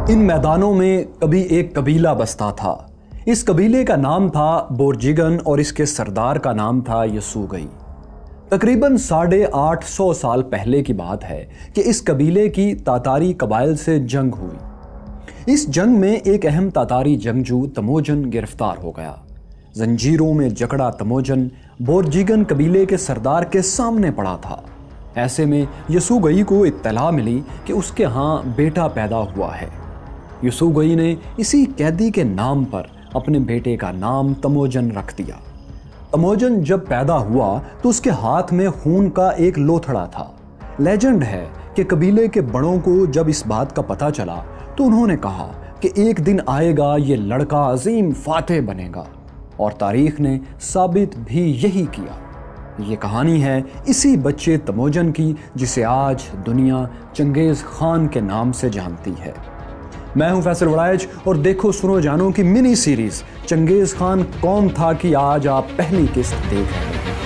ان میدانوں میں کبھی ایک قبیلہ بستا تھا۔ اس قبیلے کا نام تھا بورجیگن اور اس کے سردار کا نام تھا یسوگئی۔ تقریباً 850 سال پہلے کی بات ہے کہ اس قبیلے کی تاتاری قبائل سے جنگ ہوئی۔ اس جنگ میں ایک اہم تاتاری جنگجو تموجن گرفتار ہو گیا۔ زنجیروں میں جکڑا تموجن بورجیگن قبیلے کے سردار کے سامنے پڑا تھا۔ ایسے میں یسوگئی کو اطلاع ملی کہ اس کے ہاں بیٹا پیدا ہوا ہے۔ یسوگئی نے اسی قیدی کے نام پر اپنے بیٹے کا نام تموجن رکھ دیا۔ تموجن جب پیدا ہوا تو اس کے ہاتھ میں خون کا ایک لوتھڑا تھا۔ لیجنڈ ہے کہ قبیلے کے بڑوں کو جب اس بات کا پتہ چلا تو انہوں نے کہا کہ ایک دن آئے گا یہ لڑکا عظیم فاتح بنے گا، اور تاریخ نے ثابت بھی یہی کیا۔ یہ کہانی ہے اسی بچے تموجن کی جسے آج دنیا چنگیز خان کے نام سے جانتی ہے۔ میں ہوں فیصل وڑائچ اور دیکھو سنو جانو کی منی سیریز چنگیز خان کون تھا کی آج آپ پہلی قسط دیکھ رہے ہیں۔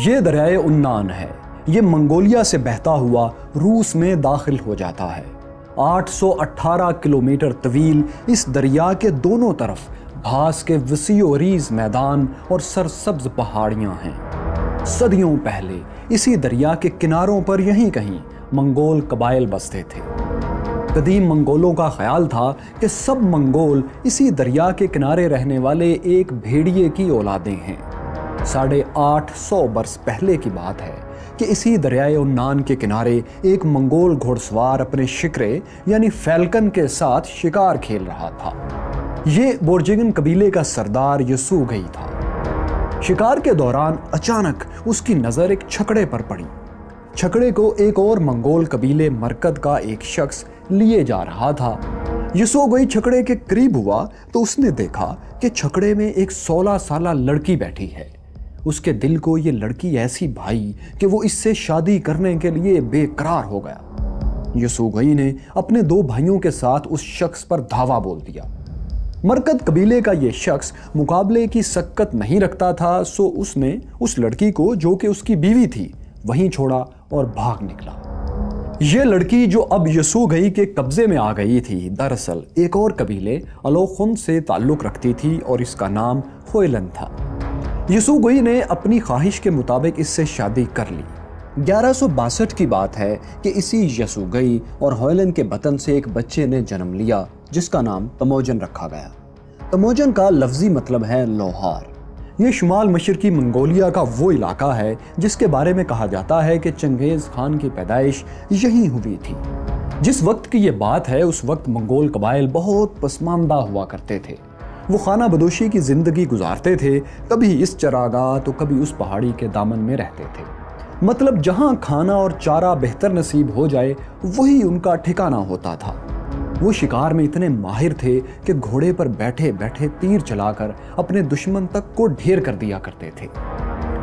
یہ دریائے عنان ہے۔ یہ منگولیا سے بہتا ہوا روس میں داخل ہو جاتا ہے۔ 818 کلومیٹر طویل اس دریا کے دونوں طرف گھاس کے وسیع و عریض میدان اور سرسبز پہاڑیاں ہیں۔ صدیوں پہلے اسی دریا کے کناروں پر یہیں کہیں منگول قبائل بستے تھے۔ قدیم منگولوں کا خیال تھا کہ سب منگول اسی دریا کے کنارے رہنے والے ایک بھیڑیے کی اولادیں ہیں۔ 850 برس پہلے کی بات ہے کہ اسی دریائے عنان کے کنارے ایک منگول گھوڑ سوار اپنے شکرے یعنی فیلکن کے ساتھ شکار کھیل رہا تھا۔ یہ بورجیگن قبیلے کا سردار یسوگئی تھا۔ شکار کے دوران اچانک اس کی نظر ایک چھکڑے پر پڑی۔ چھکڑے کو ایک اور منگول قبیلے مرکد کا ایک شخص لیے جا رہا تھا۔ یسوگئی چھکڑے کے قریب ہوا تو اس نے دیکھا کہ چھکڑے میں ایک 16 سالہ لڑکی بیٹھی ہے۔ اس کے دل کو یہ لڑکی ایسی بھائی کہ وہ اس سے شادی کرنے کے لیے بے قرار ہو گیا۔ یسوگئی نے اپنے 2 بھائیوں کے ساتھ اس شخص پر دھاوا بول دیا۔ مرکد قبیلے کا یہ شخص مقابلے کی سکت نہیں رکھتا تھا، سو اس نے اس لڑکی کو جو کہ اس کی بیوی تھی وہیں چھوڑا اور بھاگ نکلا۔ یہ لڑکی جو اب یسوگئی کے قبضے میں آ گئی تھی دراصل ایک اور قبیلے الوخن سے تعلق رکھتی تھی اور اس کا نام ہوئلن تھا۔ یسوگئی نے اپنی خواہش کے مطابق اس سے شادی کر لی۔ 1162 کی بات ہے کہ اسی یسوگئی اور ہوئلن کے بطن سے ایک بچے نے جنم لیا جس کا نام تموجن رکھا گیا۔ تموجن کا لفظی مطلب ہے لوہار۔ یہ شمال مشرقی منگولیا کا وہ علاقہ ہے جس کے بارے میں کہا جاتا ہے کہ چنگیز خان کی پیدائش یہیں ہوئی تھی۔ جس وقت کی یہ بات ہے اس وقت منگول قبائل بہت پسماندہ ہوا کرتے تھے۔ وہ خانہ بدوشی کی زندگی گزارتے تھے، کبھی اس چراگاہ تو کبھی اس پہاڑی کے دامن میں رہتے تھے۔ مطلب جہاں کھانا اور چارہ بہتر نصیب ہو جائے وہی ان کا ٹھکانہ ہوتا تھا۔ وہ شکار میں اتنے ماہر تھے کہ گھوڑے پر بیٹھے بیٹھے تیر چلا کر اپنے دشمن تک کو ڈھیر کر دیا کرتے تھے۔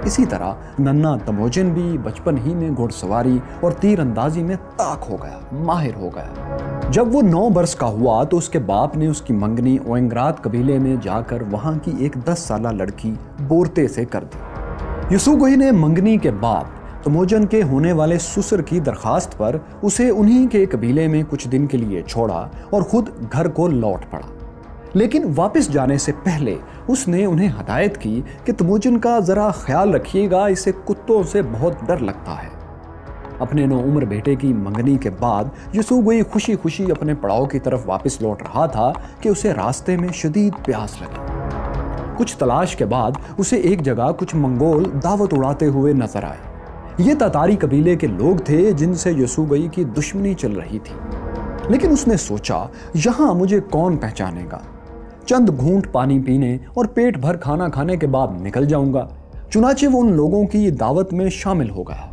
اسی طرح ننھا تموجن بھی بچپن ہی میں گھوڑ سواری اور تیر اندازی میں طاق ہو گیا، ماہر ہو گیا۔ جب وہ 9 برس کا ہوا تو اس کے باپ نے اس کی منگنی اوینگرات قبیلے میں جا کر وہاں کی ایک 10 سالہ لڑکی بورتے سے کر دی۔ یسوگئی نے منگنی کے بعد تموجن کے ہونے والے سسر کی درخواست پر اسے انہی کے قبیلے میں کچھ دن کے لیے چھوڑا اور خود گھر کو لوٹ پڑا۔ لیکن واپس جانے سے پہلے اس نے انہیں ہدایت کی کہ تموجن کا ذرا خیال رکھیے گا، اسے کتوں سے بہت ڈر لگتا ہے۔ اپنے 9 عمر بیٹے کی منگنی کے بعد یسوگئی خوشی خوشی اپنے پڑاؤ کی طرف واپس لوٹ رہا تھا کہ اسے راستے میں شدید پیاس لگی۔ کچھ تلاش کے بعد اسے ایک جگہ کچھ منگول دعوت اڑاتے ہوئے نظر آئے۔ یہ تاتاری قبیلے کے لوگ تھے جن سے یسوگئی کی دشمنی چل رہی تھی، لیکن اس نے سوچا یہاں مجھے کون پہچانے گا، چند گھونٹ پانی پینے اور پیٹ بھر کھانا کھانے کے بعد نکل جاؤں گا۔ چنانچہ وہ ان لوگوں کی دعوت میں شامل ہو گیا۔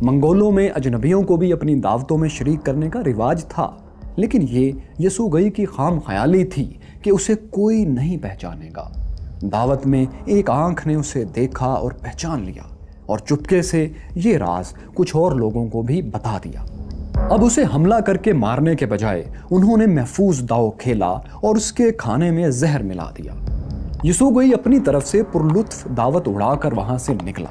منگولوں میں اجنبیوں کو بھی اپنی دعوتوں میں شریک کرنے کا رواج تھا، لیکن یہ یسوگئی کی خام خیالی تھی کہ اسے کوئی نہیں پہچانے گا۔ دعوت میں ایک آنکھ نے اسے دیکھا اور پہچان لیا اور چپکے سے یہ راز کچھ اور لوگوں کو بھی بتا دیا۔ اب اسے حملہ کر کے مارنے کے بجائے انہوں نے محفوظ داؤ کھیلا اور اس کے کھانے میں زہر ملا دیا۔ یسوگئی اپنی طرف سے پرلطف دعوت اڑا کر وہاں سے نکلا۔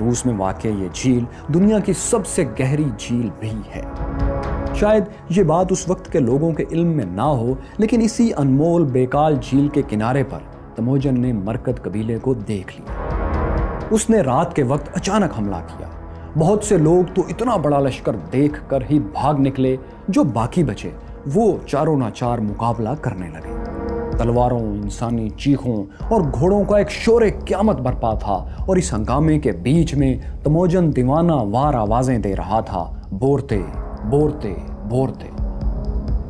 روس میں واقع یہ جھیل دنیا کی سب سے گہری جھیل بھی ہے۔ شاید یہ بات اس وقت کے لوگوں کے علم میں نہ ہو، لیکن اسی انمول بیکال جھیل کے کنارے پر تموجن نے مرکد قبیلے کو دیکھ لیا۔ اس نے رات کے وقت اچانک حملہ کیا۔ بہت سے لوگ تو اتنا بڑا لشکر دیکھ کر ہی بھاگ نکلے، جو باقی بچے وہ چاروں ناچار مقابلہ کرنے لگے۔ تلواروں، انسانی چیخوں اور گھوڑوں کا ایک شور قیامت برپا تھا، اور اس ہنگامے کے بیچ میں تموجن دیوانہ وار آوازیں دے رہا تھا، بورتے بورتے بورتے۔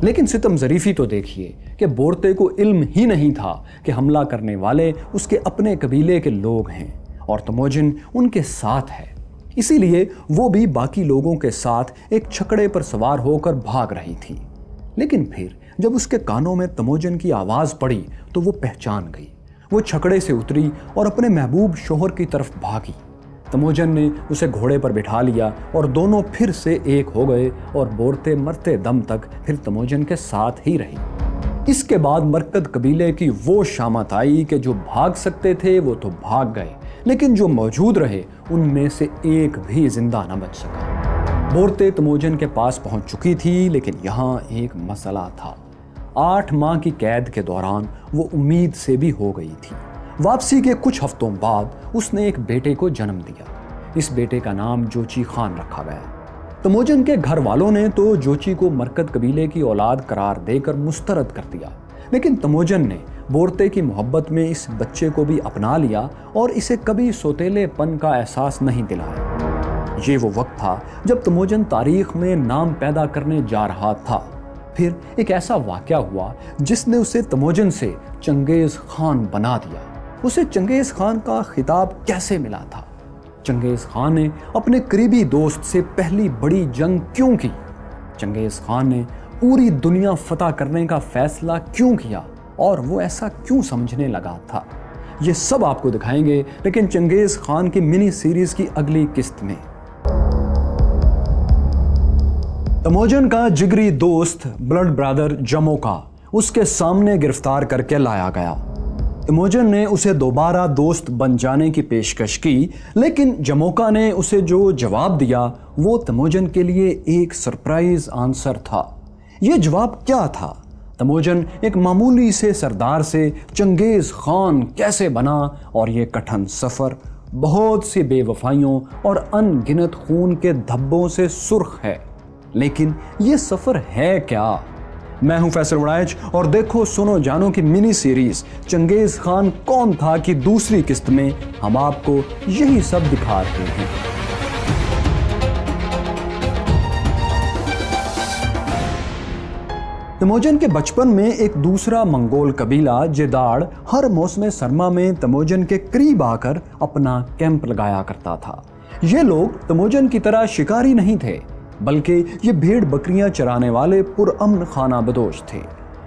لیکن ستم ظریفی تو دیکھیے کہ بورتے کو علم ہی نہیں تھا کہ حملہ کرنے والے اس کے اپنے قبیلے کے لوگ ہیں اور تموجن ان کے ساتھ ہے، اسی لیے وہ بھی باقی لوگوں کے ساتھ ایک چھکڑے پر سوار ہو کر بھاگ رہی تھی۔ لیکن پھر جب اس کے کانوں میں تموجن کی آواز پڑی تو وہ پہچان گئی۔ وہ چھکڑے سے اتری اور اپنے محبوب شوہر کی طرف بھاگی۔ تموجن نے اسے گھوڑے پر بٹھا لیا اور دونوں پھر سے ایک ہو گئے، اور بورتے مرتے دم تک پھر تموجن کے ساتھ ہی رہی۔ اس کے بعد مرکد قبیلے کی وہ شامت آئی کہ جو بھاگ سکتے تھے وہ تو بھاگ گئے، لیکن جو موجود رہے ان میں سے ایک بھی زندہ نہ بچ سکا۔ بورتے تموجن کے پاس پہنچ چکی تھی، لیکن یہاں ایک مسئلہ تھا۔ 8 ماہ کی قید کے دوران وہ امید سے بھی ہو گئی تھی۔ واپسی کے کچھ ہفتوں بعد اس نے ایک بیٹے کو جنم دیا۔ اس بیٹے کا نام جوچی خان رکھا گیا۔ تموجن کے گھر والوں نے تو جوچی کو مرکد قبیلے کی اولاد قرار دے کر مسترد کر دیا، لیکن تموجن نے بورتے کی محبت میں اس بچے کو بھی اپنا لیا اور اسے کبھی سوتیلے پن کا احساس نہیں دلایا۔ یہ وہ وقت تھا جب تموجن تاریخ میں نام پیدا کرنے جا رہا تھا۔ پھر ایک ایسا واقعہ ہوا جس نے اسے تموجن سے چنگیز خان بنا دیا۔ اسے چنگیز خان کا خطاب کیسے ملا تھا؟ چنگیز خان نے اپنے قریبی دوست سے پہلی بڑی جنگ کیوں کی؟ چنگیز خان نے پوری دنیا فتح کرنے کا فیصلہ کیوں کیا، اور وہ ایسا کیوں سمجھنے لگا تھا؟ یہ سب آپ کو دکھائیں گے، لیکن چنگیز خان کی منی سیریز کی اگلی قسط میں۔ تموجن کا جگری دوست بلڈ برادر جموکا اس کے سامنے گرفتار کر کے لایا گیا۔ تموجن نے اسے دوبارہ دوست بن جانے کی پیشکش کی، لیکن جموکا نے اسے جو جواب دیا وہ تموجن کے لیے ایک سرپرائز آنسر تھا۔ یہ جواب کیا تھا؟ تموجن ایک معمولی سے سردار سے چنگیز خان کیسے بنا، اور یہ کٹھن سفر بہت سی بے وفائیوں اور ان گنت خون کے دھبوں سے سرخ ہے۔ لیکن یہ سفر ہے کیا؟ میں ہوں فیصل وڑائچ، اور دیکھو سنو جانو کی منی سیریز چنگیز خان کون تھا کی دوسری قسط میں ہم آپ کو یہی سب دکھا رہے ہیں۔ تموجن کے بچپن میں ایک دوسرا منگول قبیلہ جداڑ ہر موسم سرما میں تموجن کے قریب آ کر اپنا کیمپ لگایا کرتا تھا۔ یہ لوگ تموجن کی طرح شکاری نہیں تھے، بلکہ یہ بھیڑ بکریاں چرانے والے پرامن خانہ بدوش تھے۔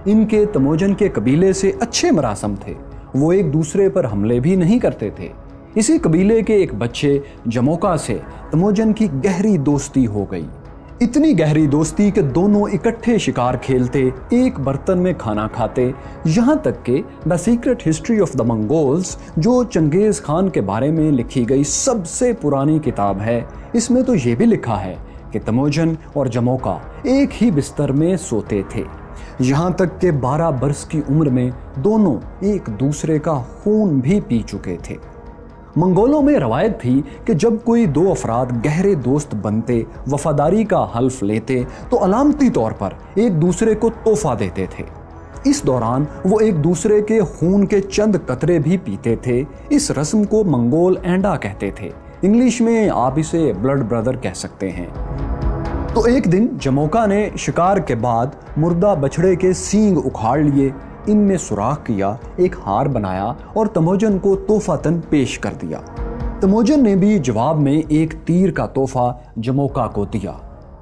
ان کے تموجن کے قبیلے سے اچھے مراسم تھے، وہ ایک دوسرے پر حملے بھی نہیں کرتے تھے۔ اسی قبیلے کے ایک بچے جموکا سے تموجن کی گہری دوستی ہو گئی، اتنی گہری دوستی کہ دونوں اکٹھے شکار کھیلتے، ایک برتن میں کھانا کھاتے، یہاں تک کہ دی سیکرٹ ہسٹری آف دی منگولز جو چنگیز خان کے بارے میں لکھی گئی سب سے پرانی کتاب ہے، اس میں تو یہ بھی لکھا ہے کہ تموجن اور جموکا ایک ہی بستر میں سوتے تھے، یہاں تک کہ 12 برس کی عمر میں دونوں ایک دوسرے کا خون بھی پی چکے تھے۔ منگولوں میں روایت تھی کہ جب کوئی دو افراد گہرے دوست بنتے، وفاداری کا حلف لیتے تو علامتی طور پر ایک دوسرے کو تحفہ دیتے تھے۔ اس دوران وہ ایک دوسرے کے خون کے چند قطرے بھی پیتے تھے۔ اس رسم کو منگول اینڈا کہتے تھے، انگلش میں آپ اسے بلڈ برادر کہہ سکتے ہیں۔ تو ایک دن جموکا نے شکار کے بعد مردہ بچھڑے کے سینگ اکھاڑ لیے، ان میں سوراخ کیا، ایک ہار بنایا اور تموجن کو تحفتاً پیش کر دیا۔ تموجن نے بھی جواب میں ایک تیر کا تحفہ جموکا کو دیا۔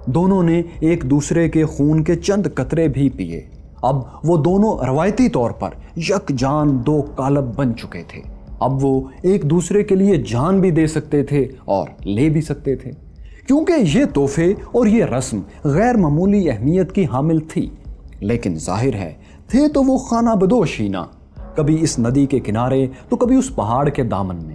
دونوں نے ایک دوسرے کے خون کے چند قطرے بھی پیے۔ اب وہ دونوں روایتی طور پر یک جان دو کالب بن چکے تھے۔ اب وہ ایک دوسرے کے لیے جان بھی دے سکتے تھے اور لے بھی سکتے تھے، کیونکہ یہ تحفے اور یہ رسم غیر معمولی اہمیت کی حامل تھی۔ لیکن ظاہر ہے تھے تو وہ خانہ بدوش ہی نہ، کبھی اس ندی کے کنارے تو کبھی اس پہاڑ کے دامن میں۔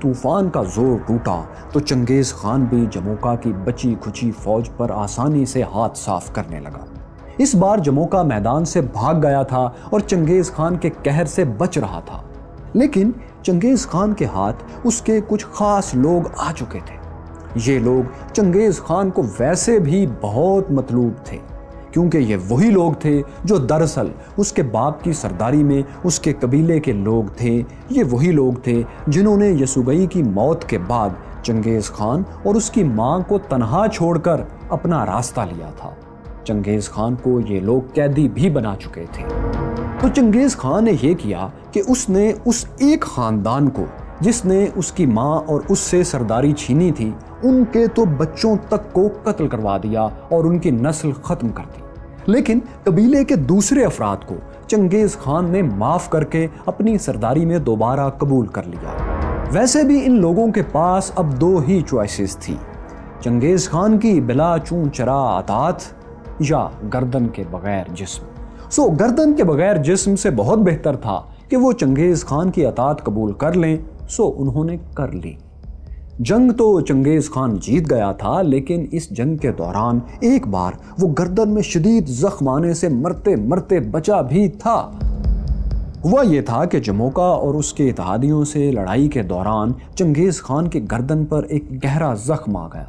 طوفان کا زور ٹوٹا تو چنگیز خان بھی جموکا کی بچی کھچی فوج پر آسانی سے ہاتھ صاف کرنے لگا۔ اس بار جموکا میدان سے بھاگ گیا تھا اور چنگیز خان کے قہر سے بچ رہا تھا، لیکن چنگیز خان کے ہاتھ اس کے کچھ خاص لوگ آ چکے تھے۔ یہ لوگ چنگیز خان کو ویسے بھی بہت مطلوب تھے، کیونکہ یہ وہی لوگ تھے جو دراصل اس کے باپ کی سرداری میں اس کے قبیلے کے لوگ تھے۔ یہ وہی لوگ تھے جنہوں نے یسوگئی کی موت کے بعد چنگیز خان اور اس کی ماں کو تنہا چھوڑ کر اپنا راستہ لیا تھا۔ چنگیز خان کو یہ لوگ قیدی بھی بنا چکے تھے۔ تو چنگیز خان نے یہ کیا کہ اس نے اس ایک خاندان کو جس نے اس کی ماں اور اس سے سرداری چھینی تھی، ان کے تو بچوں تک کو قتل کروا دیا اور ان کی نسل ختم کر دی، لیکن قبیلے کے دوسرے افراد کو چنگیز خان نے معاف کر کے اپنی سرداری میں دوبارہ قبول کر لیا۔ ویسے بھی ان لوگوں کے پاس اب دو ہی چوائسز تھی، چنگیز خان کی بلا چون چرا اطاعت یا گردن کے بغیر جسم۔ گردن کے بغیر جسم سے بہت بہتر تھا کہ وہ چنگیز خان کی اطاعت قبول کر لیں، انہوں نے کر لی۔ جنگ تو چنگیز خان جیت گیا تھا، لیکن اس جنگ کے دوران ایک بار وہ گردن میں شدید زخم آنے سے مرتے مرتے بچا بھی تھا۔ ہوا یہ تھا کہ جموکا اور اس کے اتحادیوں سے لڑائی کے دوران چنگیز خان کی گردن پر ایک گہرا زخم آ گیا۔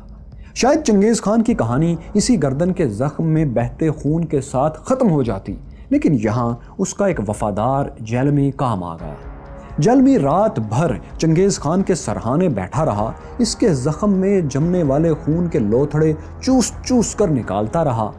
شاید چنگیز خان کی کہانی اسی گردن کے زخم میں بہتے خون کے ساتھ ختم ہو جاتی، لیکن یہاں اس کا ایک وفادار جیلمی کام آ گیا۔ جیلمی رات بھر چنگیز خان کے سرہانے بیٹھا رہا، اس کے زخم میں جمنے والے خون کے لوتھڑے چوس چوس کر نکالتا رہا۔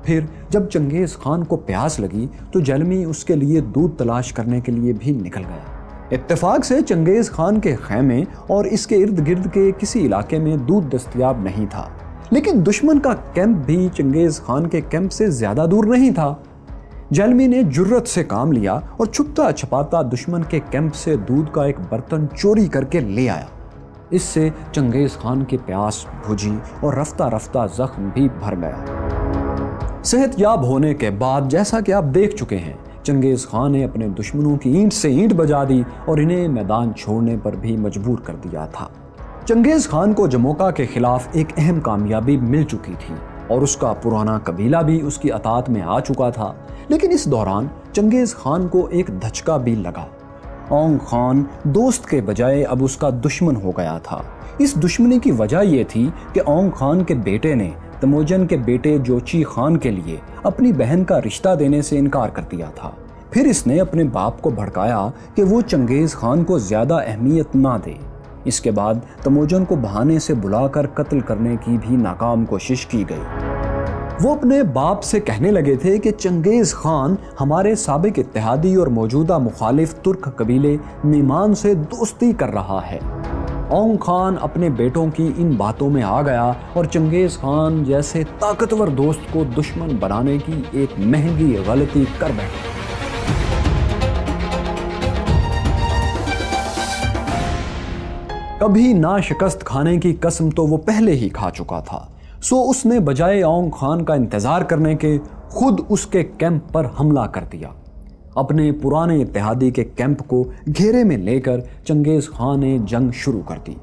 پھر جب چنگیز خان کو پیاس لگی تو جیلمی اس کے لیے دودھ تلاش کرنے کے لیے بھی نکل گیا۔ اتفاق سے چنگیز خان کے خیمے اور اس کے ارد گرد کے کسی علاقے میں دودھ دستیاب نہیں تھا، لیکن دشمن کا کیمپ بھی چنگیز خان کے کیمپ سے زیادہ دور نہیں تھا۔ جیلمی نے جرت سے کام لیا اور چھپتا چھپاتا دشمن کے کیمپ سے دودھ کا ایک برتن چوری کر کے لے آیا۔ اس سے چنگیز خان کی پیاس بجھی اور رفتہ رفتہ زخم بھی بھر گیا۔ صحت یاب ہونے کے بعد جیسا کہ آپ دیکھ چکے ہیں، چنگیز خان نے اپنے دشمنوں کی اینٹ سے اینٹ بجا دی اور انہیں میدان چھوڑنے پر بھی مجبور کر دیا تھا۔ چنگیز خان کو جموکا کے خلاف ایک اہم کامیابی مل چکی تھی اور اس کا پرانا قبیلہ بھی اس کی اطاعت میں آ چکا تھا، لیکن اس دوران چنگیز خان کو ایک دھچکا بھی لگا۔ اونگ خان دوست کے بجائے اب اس کا دشمن ہو گیا تھا۔ اس دشمنی کی وجہ یہ تھی کہ اونگ خان کے بیٹے نے تموجن کے بیٹے جوچی خان کے لیے اپنی بہن کا رشتہ دینے سے انکار کر دیا تھا۔ پھر اس نے اپنے باپ کو بھڑکایا کہ وہ چنگیز خان کو زیادہ اہمیت نہ دے۔ اس کے بعد تموجن کو بہانے سے بلا کر قتل کرنے کی بھی ناکام کوشش کی گئی۔ وہ اپنے باپ سے کہنے لگے تھے کہ چنگیز خان ہمارے سابق اتحادی اور موجودہ مخالف ترک قبیلے نیمان سے دوستی کر رہا ہے۔ اونگ خان اپنے بیٹوں کی ان باتوں میں آ گیا اور چنگیز خان جیسے طاقتور دوست کو دشمن بنانے کی ایک مہنگی غلطی کر بیٹھا۔ کبھی نہ شکست کھانے کی قسم تو وہ پہلے ہی کھا چکا تھا، اس نے بجائے اونگ خان کا انتظار کرنے کے خود اس کے کیمپ پر حملہ کر دیا۔ اپنے پرانے اتحادی کے کیمپ کو گھیرے میں لے کر چنگیز خان نے جنگ شروع کر دی۔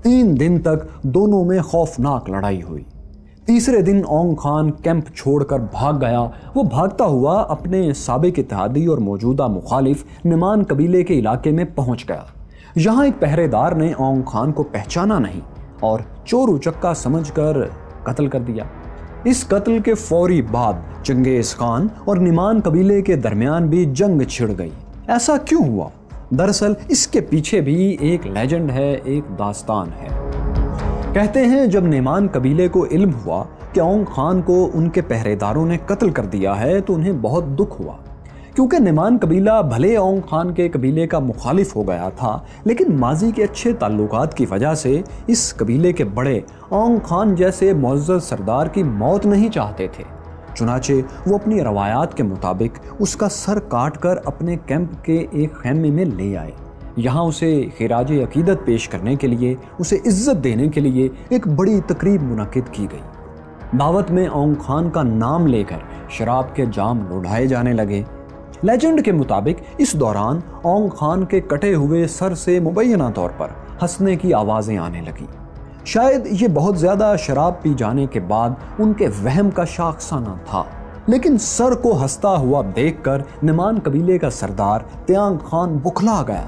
3 دن تک دونوں میں خوفناک لڑائی ہوئی۔ تیسرے دن اونگ خان کیمپ چھوڑ کر بھاگ گیا۔ وہ بھاگتا ہوا اپنے سابق اتحادی اور موجودہ مخالف نیمان قبیلے کے علاقے میں پہنچ گیا۔ یہاں ایک پہرے دار نے اونگ خان کو پہچانا نہیں اور چور اچکا سمجھ کر قتل کر دیا۔ اس قتل کے فوری بعد چنگیز خان اور نیمان قبیلے کے درمیان بھی جنگ چھڑ گئی۔ ایسا کیوں ہوا؟ دراصل اس کے پیچھے بھی ایک لیجنڈ ہے، ایک داستان ہے۔ کہتے ہیں جب نیمان قبیلے کو علم ہوا کہ اونگ خان کو ان کے پہرے داروں نے قتل کر دیا ہے تو انہیں بہت دکھ ہوا، کیونکہ نیمان قبیلہ بھلے اونگ خان کے قبیلے کا مخالف ہو گیا تھا، لیکن ماضی کے اچھے تعلقات کی وجہ سے اس قبیلے کے بڑے اونگ خان جیسے معزز سردار کی موت نہیں چاہتے تھے۔ چنانچہ وہ اپنی روایات کے مطابق اس کا سر کاٹ کر اپنے کیمپ کے ایک خیمے میں لے آئے۔ یہاں اسے خراج عقیدت پیش کرنے کے لیے، اسے عزت دینے کے لیے ایک بڑی تقریب منعقد کی گئی۔ دعوت میں اونگ خان کا نام لے کر شراب کے جام لوٹائے جانے لگے۔ لیجنڈ کے مطابق اس دوران اونگ خان کے کٹے ہوئے سر سے مبینہ طور پر ہنسنے کی آوازیں آنے لگی۔ شاید یہ بہت زیادہ شراب پی جانے کے بعد ان کے وہم کا شاخسانہ تھا، لیکن سر کو ہنستا ہوا دیکھ کر نعمان قبیلے کا سردار تیانگ خان بکھلا گیا۔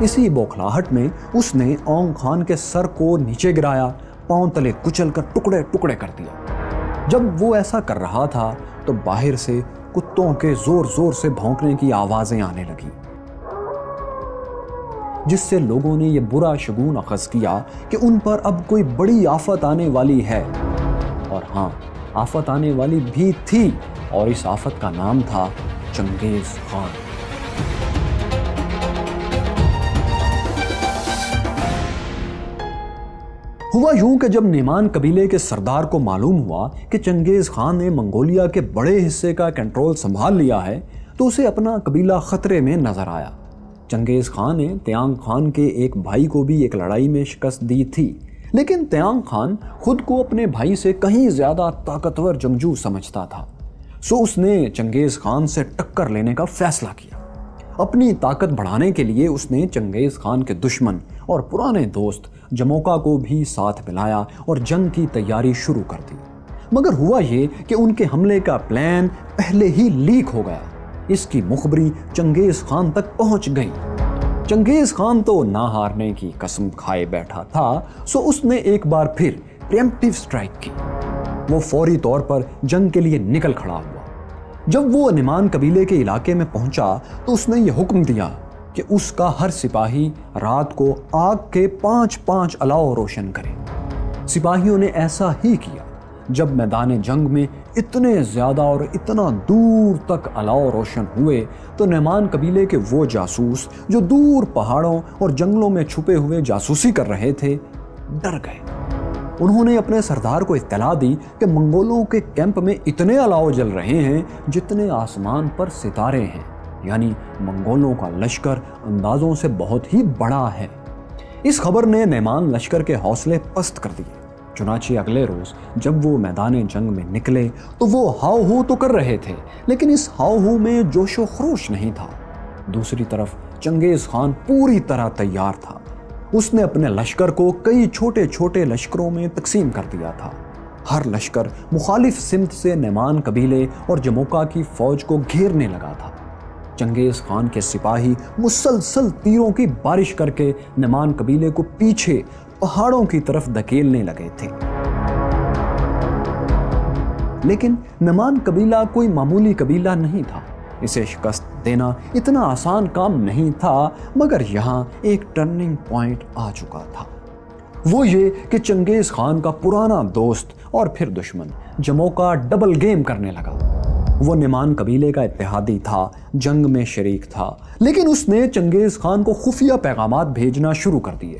اسی بوکھلاہٹ میں اس نے اونگ خان کے سر کو نیچے گرایا، پاؤں تلے کچل کر ٹکڑے ٹکڑے کر دیا۔ جب وہ ایسا کر رہا تھا تو باہر سے کتوں کے زور زور سے بھونکنے کی آوازیں آنے لگی، جس سے لوگوں نے یہ برا شگون اخذ کیا کہ ان پر اب کوئی بڑی آفت آنے والی ہے۔ اور ہاں، آفت آنے والی بھی تھی، اور اس آفت کا نام تھا چنگیز خان۔ ہوا یوں کہ جب نعمان قبیلے کے سردار کو معلوم ہوا کہ چنگیز خان نے منگولیا کے بڑے حصے کا کنٹرول سنبھال لیا ہے تو اسے اپنا قبیلہ خطرے میں نظر آیا۔ چنگیز خان نے تیانگ خان کے ایک بھائی کو بھی ایک لڑائی میں شکست دی تھی، لیکن تیانگ خان خود کو اپنے بھائی سے کہیں زیادہ طاقتور جنگجو سمجھتا تھا، سو اس نے چنگیز خان سے ٹکر لینے کا فیصلہ کیا۔ اپنی طاقت بڑھانے کے لیے اس نے چنگیز خان کے دشمن اور پرانے دوست جموکا کو بھی ساتھ ملایا اور جنگ کی تیاری شروع کر دی۔ مگر ہوا یہ کہ ان کے حملے کا پلان پہلے ہی لیک ہو گیا۔ اس کی مخبری چنگیز خان تک پہنچ گئی۔ چنگیز خان تو نہ ہارنے کی قسم کھائے بیٹھا تھا، سو اس نے ایک بار پھر پریمپٹیو سٹرائک کی۔ وہ فوری طور پر جنگ کے لیے نکل کھڑا ہوا۔ جب وہ نعمان قبیلے کے علاقے میں پہنچا تو اس نے یہ حکم دیا کہ اس کا ہر سپاہی رات کو آگ کے 5 الاؤ روشن کرے۔ سپاہیوں نے ایسا ہی کیا۔ جب میدان جنگ میں اتنے زیادہ اور اتنا دور تک الاؤ روشن ہوئے تو نعمان قبیلے کے وہ جاسوس جو دور پہاڑوں اور جنگلوں میں چھپے ہوئے جاسوسی کر رہے تھے ڈر گئے۔ انہوں نے اپنے سردار کو اطلاع دی کہ منگولوں کے کیمپ میں اتنے الاؤ جل رہے ہیں جتنے آسمان پر ستارے ہیں، یعنی منگولوں کا لشکر اندازوں سے بہت ہی بڑا ہے۔ اس خبر نے نعمان لشکر کے حوصلے پست کر دیے۔ چنانچہ اگلے روز جب وہ میدان جنگ میں نکلے تو وہ ہاؤ ہو تو کر رہے تھے، لیکن اس ہاؤ ہو میں جوش و خروش نہیں تھا۔ دوسری طرف چنگیز خان پوری طرح تیار تھا۔ اس نے اپنے لشکر کو کئی چھوٹے چھوٹے لشکروں میں تقسیم کر دیا تھا۔ ہر لشکر مخالف سمت سے نعمان قبیلے اور جموکا کی فوج کو گھیرنے لگا تھا۔ چنگیز خان کے سپاہی مسلسل تیروں کی بارش کر کے نعمان قبیلے کو پیچھے پہاڑوں کی طرف دھکیلنے لگے تھے۔ لیکن نعمان قبیلہ کوئی معمولی قبیلہ نہیں تھا۔ اسے شکست دینا اتنا آسان کام نہیں تھا، مگر یہاں ایک ٹرننگ پوائنٹ آ چکا تھا۔ وہ یہ کہ چنگیز خان کا پرانا دوست اور پھر دشمن جموکا ڈبل گیم کرنے لگا۔ وہ نعمان قبیلے کا اتحادی تھا، جنگ میں شریک تھا، لیکن اس نے چنگیز خان کو خفیہ پیغامات بھیجنا شروع کر دیے۔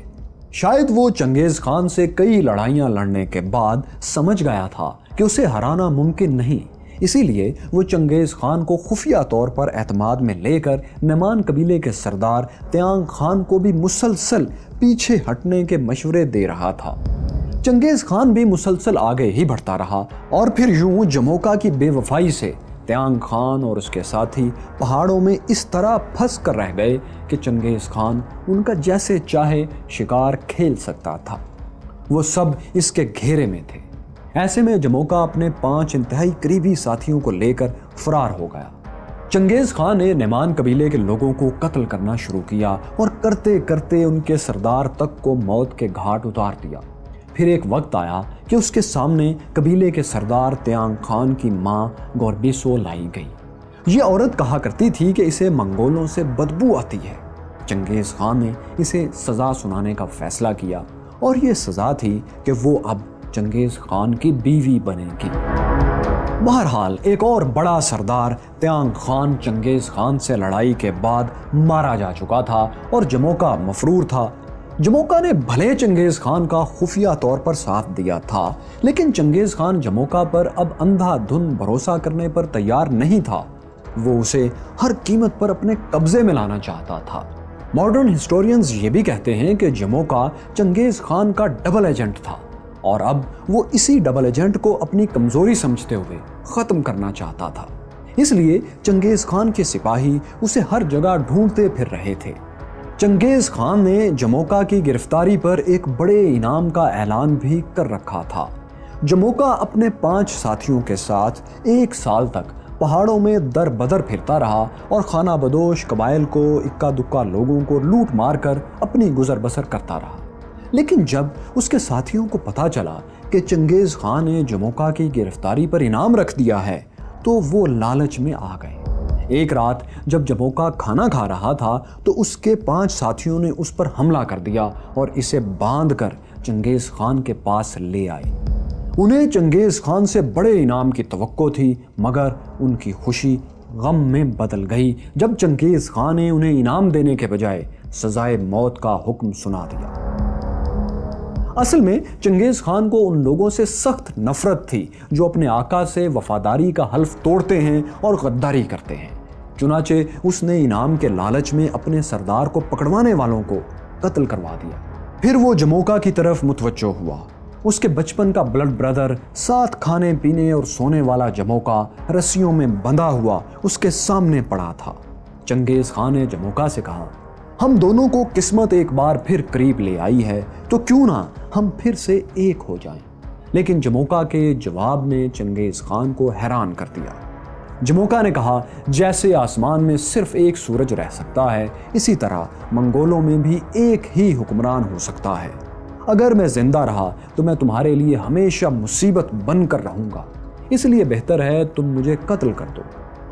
شاید وہ چنگیز خان سے کئی لڑائیاں لڑنے کے بعد سمجھ گیا تھا کہ اسے ہرانا ممکن نہیں، اسی لیے وہ چنگیز خان کو خفیہ طور پر اعتماد میں لے کر نعمان قبیلے کے سردار تیانگ خان کو بھی مسلسل پیچھے ہٹنے کے مشورے دے رہا تھا۔ چنگیز خان بھی مسلسل آگے ہی بڑھتا رہا، اور پھر یوں جموکا کی بے وفائی سے تیانگ خان اور اس کے ساتھی پہاڑوں میں اس طرح پھنس کر رہ گئے کہ چنگیز خان ان کا جیسے چاہے شکار کھیل سکتا تھا۔ وہ سب اس کے گھیرے میں تھے۔ ایسے میں جموکا اپنے 5 انتہائی قریبی ساتھیوں کو لے کر فرار ہو گیا۔ چنگیز خان نے نعمان قبیلے کے لوگوں کو قتل کرنا شروع کیا اور کرتے کرتے ان کے سردار تک کو موت کے گھاٹ اتار دیا۔ پھر ایک وقت آیا کہ اس کے سامنے قبیلے کے سردار تیانگ خان کی ماں گوربیسو لائی گئی۔ یہ عورت کہا کرتی تھی کہ اسے منگولوں سے بدبو آتی ہے۔ چنگیز خان نے اسے سزا سنانے کا فیصلہ کیا، اور یہ سزا تھی کہ وہ اب چنگیز خان کی بیوی بنے گی۔ بہرحال ایک اور بڑا سردار تیانگ خان چنگیز خان سے لڑائی کے بعد مارا جا چکا تھا اور جموکا مفرور تھا۔ جموکا نے بھلے چنگیز خان کا خفیہ طور پر ساتھ دیا تھا، لیکن چنگیز خان جموکا پر اب اندھا دھند بھروسہ کرنے پر تیار نہیں تھا۔ وہ اسے ہر قیمت پر اپنے قبضے میں لانا چاہتا تھا۔ ماڈرن ہسٹورینز یہ بھی کہتے ہیں کہ جموکا چنگیز خان کا ڈبل ایجنٹ تھا، اور اب وہ اسی ڈبل ایجنٹ کو اپنی کمزوری سمجھتے ہوئے ختم کرنا چاہتا تھا۔ اس لیے چنگیز خان کے سپاہی اسے ہر جگہ ڈھونڈتے پھر رہے تھے۔ چنگیز خان نے جموکا کی گرفتاری پر ایک بڑے انعام کا اعلان بھی کر رکھا تھا۔ جموکا اپنے 5 ساتھیوں کے ساتھ 1 سال تک پہاڑوں میں در بدر پھرتا رہا اور خانہ بدوش قبائل کو اکا دکا لوگوں کو لوٹ مار کر اپنی گزر بسر کرتا رہا۔ لیکن جب اس کے ساتھیوں کو پتا چلا کہ چنگیز خان نے جموکا کی گرفتاری پر انعام رکھ دیا ہے تو وہ لالچ میں آ گئے۔ ایک رات جب جموکا کھانا کھا رہا تھا تو اس کے 5 ساتھیوں نے اس پر حملہ کر دیا اور اسے باندھ کر چنگیز خان کے پاس لے آئے۔ انہیں چنگیز خان سے بڑے انعام کی توقع تھی، مگر ان کی خوشی غم میں بدل گئی جب چنگیز خان نے انہیں انعام دینے کے بجائے سزائے موت کا حکم سنا دیا۔ اصل میں چنگیز خان کو ان لوگوں سے سخت نفرت تھی جو اپنے آقا سے وفاداری کا حلف توڑتے ہیں اور غداری کرتے ہیں۔ چنانچہ اس نے انعام کے لالچ میں اپنے سردار کو پکڑوانے والوں کو قتل کروا دیا۔ پھر وہ جموکا کی طرف متوجہ ہوا۔ اس کے بچپن کا بلڈ برادر، ساتھ کھانے پینے اور سونے والا جموکا رسیوں میں بندھا ہوا اس کے سامنے پڑا تھا۔ چنگیز خان نے جموکا سے کہا، ہم دونوں کو قسمت ایک بار پھر قریب لے آئی ہے تو کیوں نہ ہم پھر سے ایک ہو جائیں۔ لیکن جموکا کے جواب نے چنگیز خان کو حیران کر دیا۔ جموکا نے کہا، جیسے آسمان میں صرف ایک سورج رہ سکتا ہے، اسی طرح منگولوں میں بھی ایک ہی حکمران ہو سکتا ہے۔ اگر میں زندہ رہا تو میں تمہارے لیے ہمیشہ مصیبت بن کر رہوں گا، اس لیے بہتر ہے تم مجھے قتل کر دو۔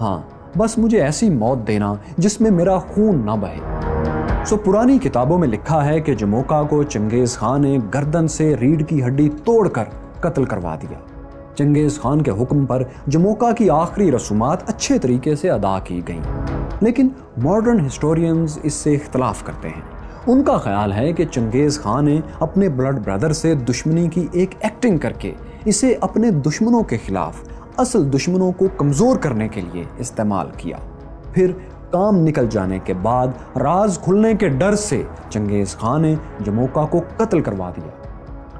ہاں، بس مجھے ایسی موت دینا جس میں میرا خون نہ بہے۔ پرانی کتابوں میں لکھا ہے کہ جموکا کو چنگیز خان نے گردن سے ریڑھ کی ہڈی توڑ کر قتل کروا دیا۔ چنگیز خان کے حکم پر جموکا کی آخری رسومات اچھے طریقے سے ادا کی گئیں، لیکن ماڈرن ہسٹورینز اس سے اختلاف کرتے ہیں۔ ان کا خیال ہے کہ چنگیز خان نے اپنے بلڈ برادر سے دشمنی کی ایک ایکٹنگ کر کے اسے اپنے دشمنوں کے خلاف اصل دشمنوں کو کمزور کرنے کے لیے استعمال کیا۔ پھر کام نکل جانے کے بعد راز کھلنے کے ڈر سے چنگیز خان نے جموکا کو قتل کروا دیا۔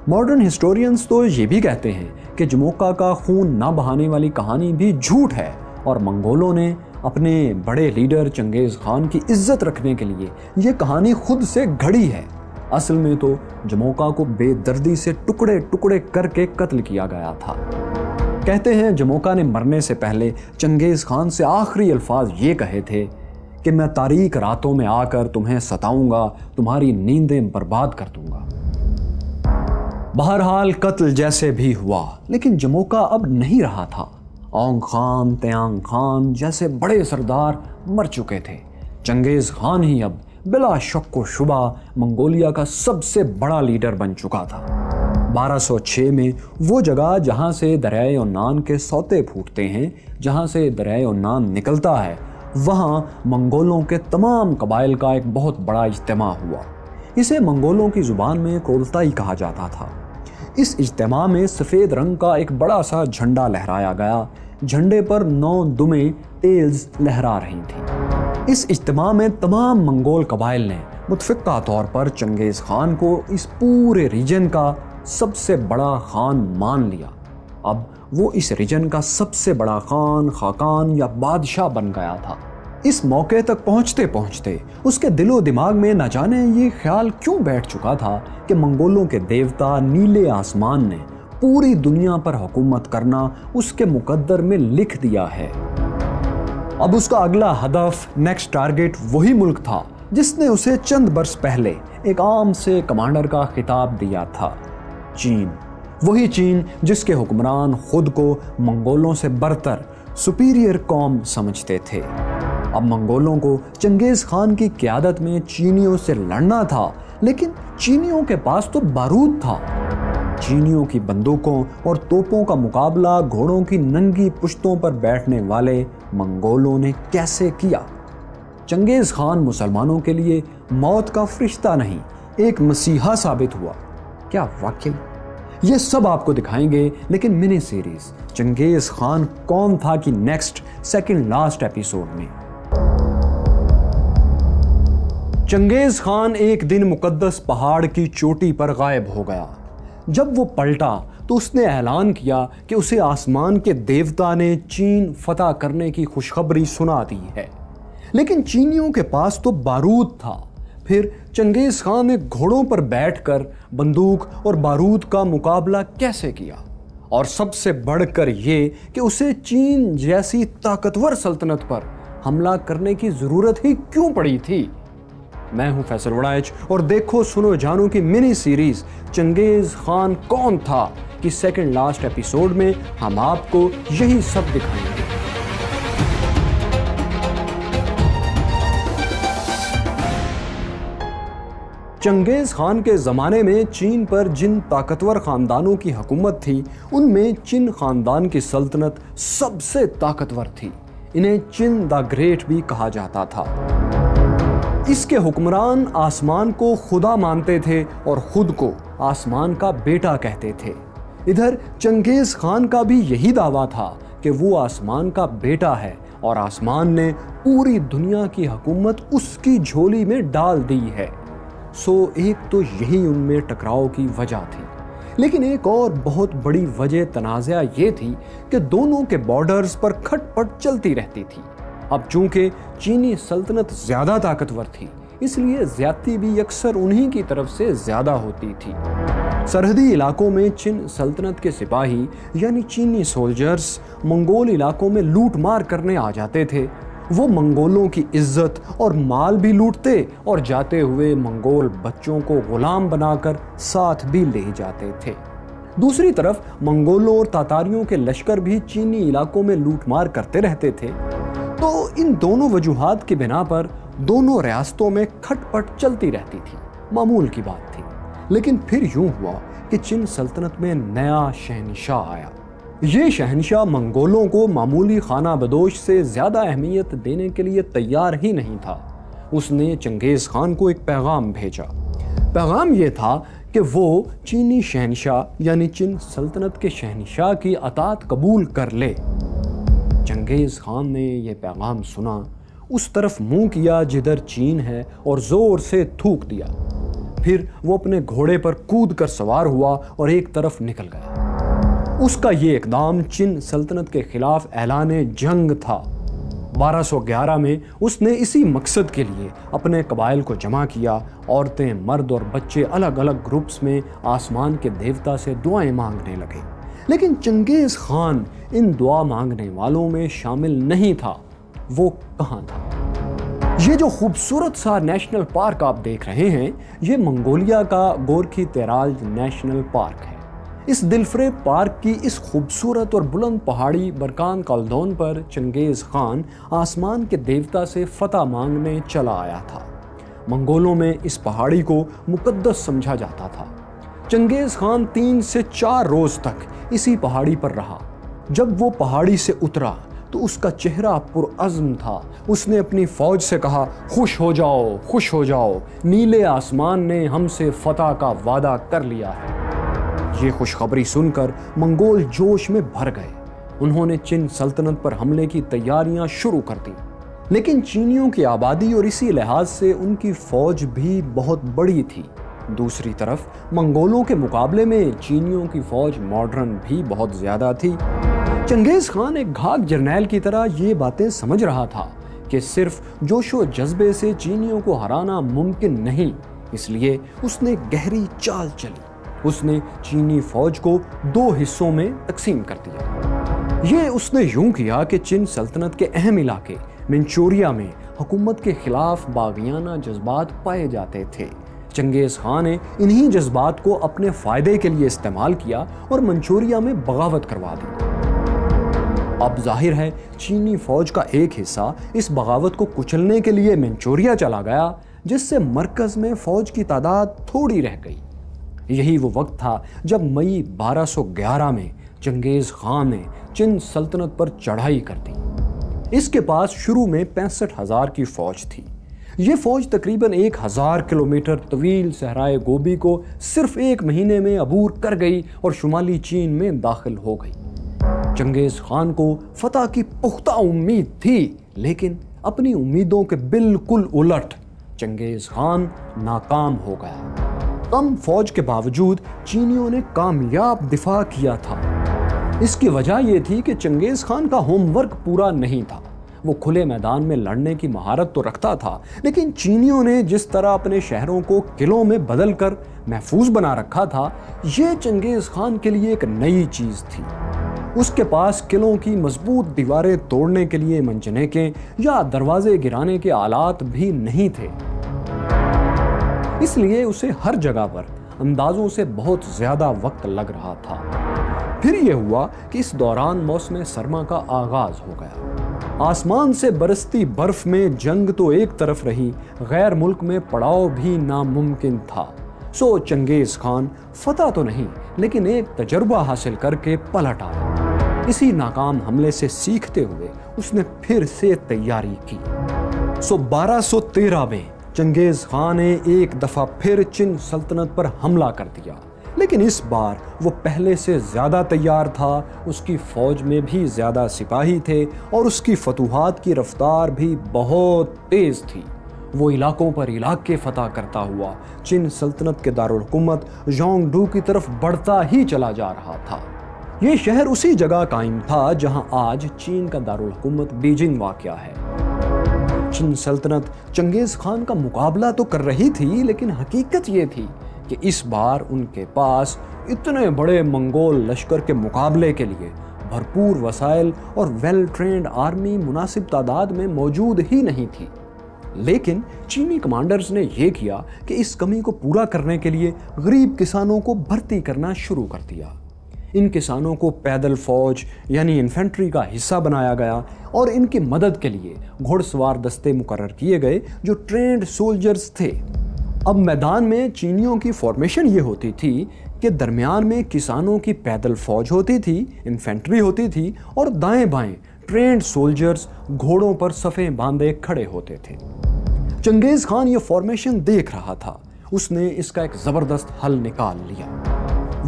ماڈرن ہسٹورینز تو یہ بھی کہتے ہیں کہ جموکا کا خون نہ بہانے والی کہانی بھی جھوٹ ہے اور منگولوں نے اپنے بڑے لیڈر چنگیز خان کی عزت رکھنے کے لیے یہ کہانی خود سے گھڑی ہے۔ اصل میں تو جموکا کو بے دردی سے ٹکڑے ٹکڑے کر کے قتل کیا گیا تھا۔ کہتے ہیں جموکا نے مرنے سے پہلے چنگیز خان سے آخری الفاظ یہ کہے تھے کہ میں تاریک راتوں میں آ کر تمہیں ستاؤں گا، تمہاری نیندیں برباد کر دوں گا۔ بہرحال قتل جیسے بھی ہوا، لیکن جموکا اب نہیں رہا تھا۔ اونگ خان، تیانگ خان جیسے بڑے سردار مر چکے تھے۔ چنگیز خان ہی اب بلا شک و شبہ منگولیا کا سب سے بڑا لیڈر بن چکا تھا۔ 1206 میں وہ جگہ جہاں سے دریائے یونان کے سوتے پھوٹتے ہیں، جہاں سے دریائے یونان نکلتا ہے، وہاں منگولوں کے تمام قبائل کا ایک بہت بڑا اجتماع ہوا۔ اسے منگولوں کی زبان میں کولتائی کہا جاتا تھا۔ اس اجتماع میں سفید رنگ کا ایک بڑا سا جھنڈا لہرایا گیا۔ جھنڈے پر 9 دمیں ٹیلز لہرا رہی تھیں۔ اس اجتماع میں تمام منگول قبائل نے متفقہ طور پر چنگیز خان کو اس پورے ریجن کا سب سے بڑا خان مان لیا۔ اب وہ اس ریجن کا سب سے بڑا خان، خاقان یا بادشاہ بن گیا تھا۔ اس موقع تک پہنچتے پہنچتے اس کے دل و دماغ میں نہ جانے یہ خیال کیوں بیٹھ چکا تھا کہ منگولوں کے دیوتا نیلے آسمان نے پوری دنیا پر حکومت کرنا اس کے مقدر میں لکھ دیا ہے۔ اب اس کا اگلا ہدف، نیکسٹ ٹارگٹ وہی ملک تھا جس نے اسے چند برس پہلے ایک عام سے کمانڈر کا خطاب دیا تھا، چین۔ وہی چین جس کے حکمران خود کو منگولوں سے برتر، سپیریئر قوم سمجھتے تھے۔ اب منگولوں کو چنگیز خان کی قیادت میں چینیوں سے لڑنا تھا، لیکن چینیوں کے پاس تو بارود تھا۔ چینیوں کی بندوقوں اور توپوں کا مقابلہ گھوڑوں کی ننگی پشتوں پر بیٹھنے والے منگولوں نے کیسے کیا؟ چنگیز خان مسلمانوں کے لیے موت کا فرشتہ نہیں، ایک مسیحا ثابت ہوا۔ کیا واقعی؟ یہ سب آپ کو دکھائیں گے، لیکن منی سیریز چنگیز خان کون تھا کی نیکسٹ سیکنڈ لاسٹ ایپیسوڈ میں۔ چنگیز خان ایک دن مقدس پہاڑ کی چوٹی پر غائب ہو گیا۔ جب وہ پلٹا تو اس نے اعلان کیا کہ اسے آسمان کے دیوتا نے چین فتح کرنے کی خوشخبری سنا دی ہے، لیکن چینیوں کے پاس تو بارود تھا۔ پھر چنگیز خان نے گھوڑوں پر بیٹھ کر بندوق اور بارود کا مقابلہ کیسے کیا، اور سب سے بڑھ کر یہ کہ اسے چین جیسی طاقتور سلطنت پر حملہ کرنے کی ضرورت ہی کیوں پڑی تھی۔ میں ہوں فیصل وڑائچ اور دیکھو سنو جانو کی منی سیریز چنگیز خان کون تھا کہ سیکنڈ لاسٹ ایپیسوڈ میں ہم آپ کو یہی سب دکھائیں گے۔ چنگیز خان کے زمانے میں چین پر جن طاقتور خاندانوں کی حکومت تھی ان میں چن خاندان کی سلطنت سب سے طاقتور تھی۔ انہیں چن دا گریٹ بھی کہا جاتا تھا۔ اس کے حکمران آسمان کو خدا مانتے تھے اور خود کو آسمان کا بیٹا کہتے تھے۔ ادھر چنگیز خان کا بھی یہی دعویٰ تھا کہ وہ آسمان کا بیٹا ہے اور آسمان نے پوری دنیا کی حکومت اس کی جھولی میں ڈال دی ہے۔ ایک تو یہی ان میں ٹکراؤ کی وجہ تھی، لیکن ایک اور بہت بڑی وجہ تنازع یہ تھی کہ دونوں کے بارڈرز پر کھٹ پٹ چلتی رہتی تھی۔ اب چونکہ چینی سلطنت زیادہ طاقتور تھی اس لیے زیادتی بھی اکثر انہی کی طرف سے زیادہ ہوتی تھی۔ سرحدی علاقوں میں چین سلطنت کے سپاہی یعنی چینی سولجرز منگول علاقوں میں لوٹ مار کرنے آ جاتے تھے۔ وہ منگولوں کی عزت اور مال بھی لوٹتے اور جاتے ہوئے منگول بچوں کو غلام بنا کر ساتھ بھی لے جاتے تھے۔ دوسری طرف منگولوں اور تاتاریوں کے لشکر بھی چینی علاقوں میں لوٹ مار کرتے رہتے تھے۔ تو ان دونوں وجوہات کی بنا پر دونوں ریاستوں میں کھٹ پٹ چلتی رہتی تھی، معمول کی بات تھی۔ لیکن پھر یوں ہوا کہ چین سلطنت میں نیا شہنشاہ آیا۔ یہ شہنشاہ منگولوں کو معمولی خانہ بدوش سے زیادہ اہمیت دینے کے لیے تیار ہی نہیں تھا۔ اس نے چنگیز خان کو ایک پیغام بھیجا۔ پیغام یہ تھا کہ وہ چینی شہنشاہ یعنی چین سلطنت کے شہنشاہ کی اطاعت قبول کر لے۔ چنگیز خان نے یہ پیغام سنا، اس طرف منہ کیا جدھر چین ہے اور زور سے تھوک دیا۔ پھر وہ اپنے گھوڑے پر کود کر سوار ہوا اور ایک طرف نکل گیا۔ اس کا یہ اقدام چین سلطنت کے خلاف اعلان جنگ تھا۔ 1211 میں اس نے اسی مقصد کے لیے اپنے قبائل کو جمع کیا۔ عورتیں، مرد اور بچے الگ الگ گروپس میں آسمان کے دیوتا سے دعائیں مانگنے لگے، لیکن چنگیز خان ان دعا مانگنے والوں میں شامل نہیں تھا۔ وہ کہاں تھا؟ یہ جو خوبصورت سا نیشنل پارک آپ دیکھ رہے ہیں یہ منگولیا کا گورکھی تیراج نیشنل پارک ہے۔ اس دلفریب پارک کی اس خوبصورت اور بلند پہاڑی برکان کالدون پر چنگیز خان آسمان کے دیوتا سے فتح مانگنے چلا آیا تھا۔ منگولوں میں اس پہاڑی کو مقدس سمجھا جاتا تھا۔ چنگیز خان 3 سے 4 روز تک اسی پہاڑی پر رہا۔ جب وہ پہاڑی سے اترا تو اس کا چہرہ پرعزم تھا۔ اس نے اپنی فوج سے کہا، خوش ہو جاؤ، خوش ہو جاؤ، نیلے آسمان نے ہم سے فتح کا وعدہ کر لیا ہے۔ یہ خوشخبری سن کر منگول جوش میں بھر گئے۔ انہوں نے چین سلطنت پر حملے کی تیاریاں شروع کر دی، لیکن چینیوں کی آبادی اور اسی لحاظ سے ان کی فوج بھی بہت بڑی تھی۔ دوسری طرف منگولوں کے مقابلے میں چینیوں کی فوج ماڈرن بھی بہت زیادہ تھی۔ چنگیز خان ایک گھاگ جرنیل کی طرح یہ باتیں سمجھ رہا تھا کہ صرف جوش و جذبے سے چینیوں کو ہرانا ممکن نہیں، اس لیے اس نے گہری چال چلی۔ اس نے چینی فوج کو 2 حصوں میں تقسیم کر دیا۔ یہ اس نے یوں کیا کہ چین سلطنت کے اہم علاقے منچوریا میں حکومت کے خلاف باغیانہ جذبات پائے جاتے تھے۔ چنگیز خان نے انہی جذبات کو اپنے فائدے کے لیے استعمال کیا اور منچوریا میں بغاوت کروا دی۔ اب ظاہر ہے چینی فوج کا ایک حصہ اس بغاوت کو کچلنے کے لیے منچوریا چلا گیا، جس سے مرکز میں فوج کی تعداد تھوڑی رہ گئی۔ یہی وہ وقت تھا جب مئی 1211 میں چنگیز خان نے چین سلطنت پر چڑھائی کر دی۔ اس کے پاس شروع میں 65,000 کی فوج تھی۔ یہ فوج تقریباً 1000 کلومیٹر طویل صحرائے گوبی کو صرف 1 مہینے میں عبور کر گئی اور شمالی چین میں داخل ہو گئی۔ چنگیز خان کو فتح کی پختہ امید تھی، لیکن اپنی امیدوں کے بالکل الٹ چنگیز خان ناکام ہو گیا۔ کم فوج کے باوجود چینیوں نے کامیاب دفاع کیا تھا۔ اس کی وجہ یہ تھی کہ چنگیز خان کا ہوم ورک پورا نہیں تھا۔ وہ کھلے میدان میں لڑنے کی مہارت تو رکھتا تھا، لیکن چینیوں نے جس طرح اپنے شہروں کو قلعوں میں بدل کر محفوظ بنا رکھا تھا، یہ چنگیز خان کے لیے ایک نئی چیز تھی۔ اس کے پاس قلعوں کی مضبوط دیواریں توڑنے کے لیے منجنیقیں یا دروازے گرانے کے آلات بھی نہیں تھے، اس لیے اسے ہر جگہ پر اندازوں سے بہت زیادہ وقت لگ رہا تھا۔ پھر یہ ہوا کہ اس دوران موسم سرما کا آغاز ہو گیا۔ آسمان سے برستی برف میں جنگ تو ایک طرف رہی، غیر ملک میں پڑاؤ بھی ناممکن تھا۔ سو چنگیز خان فتح تو نہیں لیکن ایک تجربہ حاصل کر کے پلٹ آیا۔ اسی ناکام حملے سے سیکھتے ہوئے اس نے پھر سے تیاری کی۔ 1213 میں چنگیز خان نے ایک دفعہ پھر چین سلطنت پر حملہ کر دیا، لیکن اس بار وہ پہلے سے زیادہ تیار تھا۔ اس کی فوج میں بھی زیادہ سپاہی تھے اور اس کی فتوحات کی رفتار بھی بہت تیز تھی۔ وہ علاقوں پر علاقے فتح کرتا ہوا چین سلطنت کے دارالحکومت ژونگڈو کی طرف بڑھتا ہی چلا جا رہا تھا۔ یہ شہر اسی جگہ قائم تھا جہاں آج چین کا دارالحکومت بیجنگ واقع ہے۔ چین سلطنت چنگیز خان کا مقابلہ تو کر رہی تھی، لیکن حقیقت یہ تھی کہ اس بار ان کے پاس اتنے بڑے منگول لشکر کے مقابلے کے لیے بھرپور وسائل اور ویل ٹرینڈ آرمی مناسب تعداد میں موجود ہی نہیں تھی۔ لیکن چینی کمانڈرز نے یہ کیا کہ اس کمی کو پورا کرنے کے لیے غریب کسانوں کو بھرتی کرنا شروع کر دیا۔ ان کسانوں کو پیدل فوج یعنی انفینٹری کا حصہ بنایا گیا اور ان کی مدد کے لیے گھوڑ سوار دستے مقرر کیے گئے جو ٹرینڈ سولجرز تھے۔ اب میدان میں چینیوں کی فارمیشن یہ ہوتی تھی کہ درمیان میں کسانوں کی پیدل فوج ہوتی تھی، انفینٹری ہوتی تھی، اور دائیں بائیں ٹرینڈ سولجرز گھوڑوں پر صفیں باندھے کھڑے ہوتے تھے۔ چنگیز خان یہ فارمیشن دیکھ رہا تھا۔ اس نے اس کا ایک زبردست حل نکال لیا۔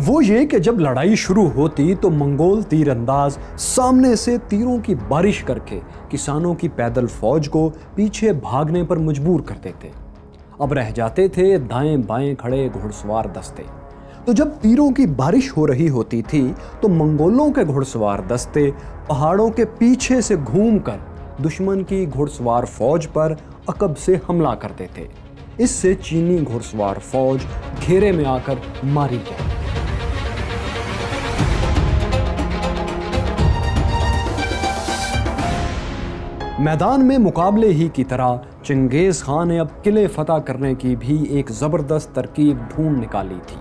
وہ یہ کہ جب لڑائی شروع ہوتی تو منگول تیر انداز سامنے سے تیروں کی بارش کر کے کسانوں کی پیدل فوج کو پیچھے بھاگنے پر مجبور کر دیتے۔ اب رہ جاتے تھے دائیں بائیں کھڑے گھڑ سوار دستے۔ تو جب تیروں کی بارش ہو رہی ہوتی تھی تو منگولوں کے گھڑ سوار دستے پہاڑوں کے پیچھے سے گھوم کر دشمن کی گھڑ سوار فوج پر عقب سے حملہ کرتے تھے۔ اس سے چینی گھڑ سوار فوج گھیرے میں آ کر ماری گئی۔ میدان میں مقابلے ہی کی طرح چنگیز خان نے اب قلعے فتح کرنے کی بھی ایک زبردست ترکیب ڈھونڈ نکالی تھی۔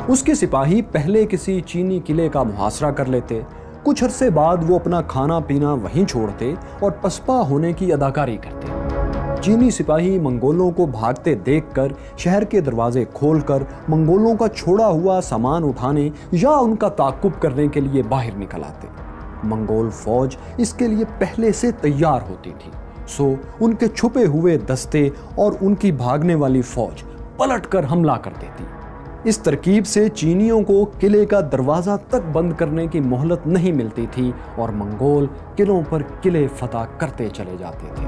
اس کے سپاہی پہلے کسی چینی قلعے کا محاصرہ کر لیتے، کچھ عرصے بعد وہ اپنا کھانا پینا وہیں چھوڑتے اور پسپا ہونے کی اداکاری کرتے۔ چینی سپاہی منگولوں کو بھاگتے دیکھ کر شہر کے دروازے کھول کر منگولوں کا چھوڑا ہوا سامان اٹھانے یا ان کا تعاقب کرنے کے لیے باہر نکل آتے۔ منگول فوج اس کے لیے پہلے سے تیار ہوتی تھی، سو ان کے چھپے ہوئے دستے اور ان کی بھاگنے والی فوج پلٹ کر حملہ کر دیتی۔ اس ترکیب سے چینیوں کو قلعے کا دروازہ تک بند کرنے کی مہلت نہیں ملتی تھی اور منگول قلعوں پر قلعے فتح کرتے چلے جاتے تھے۔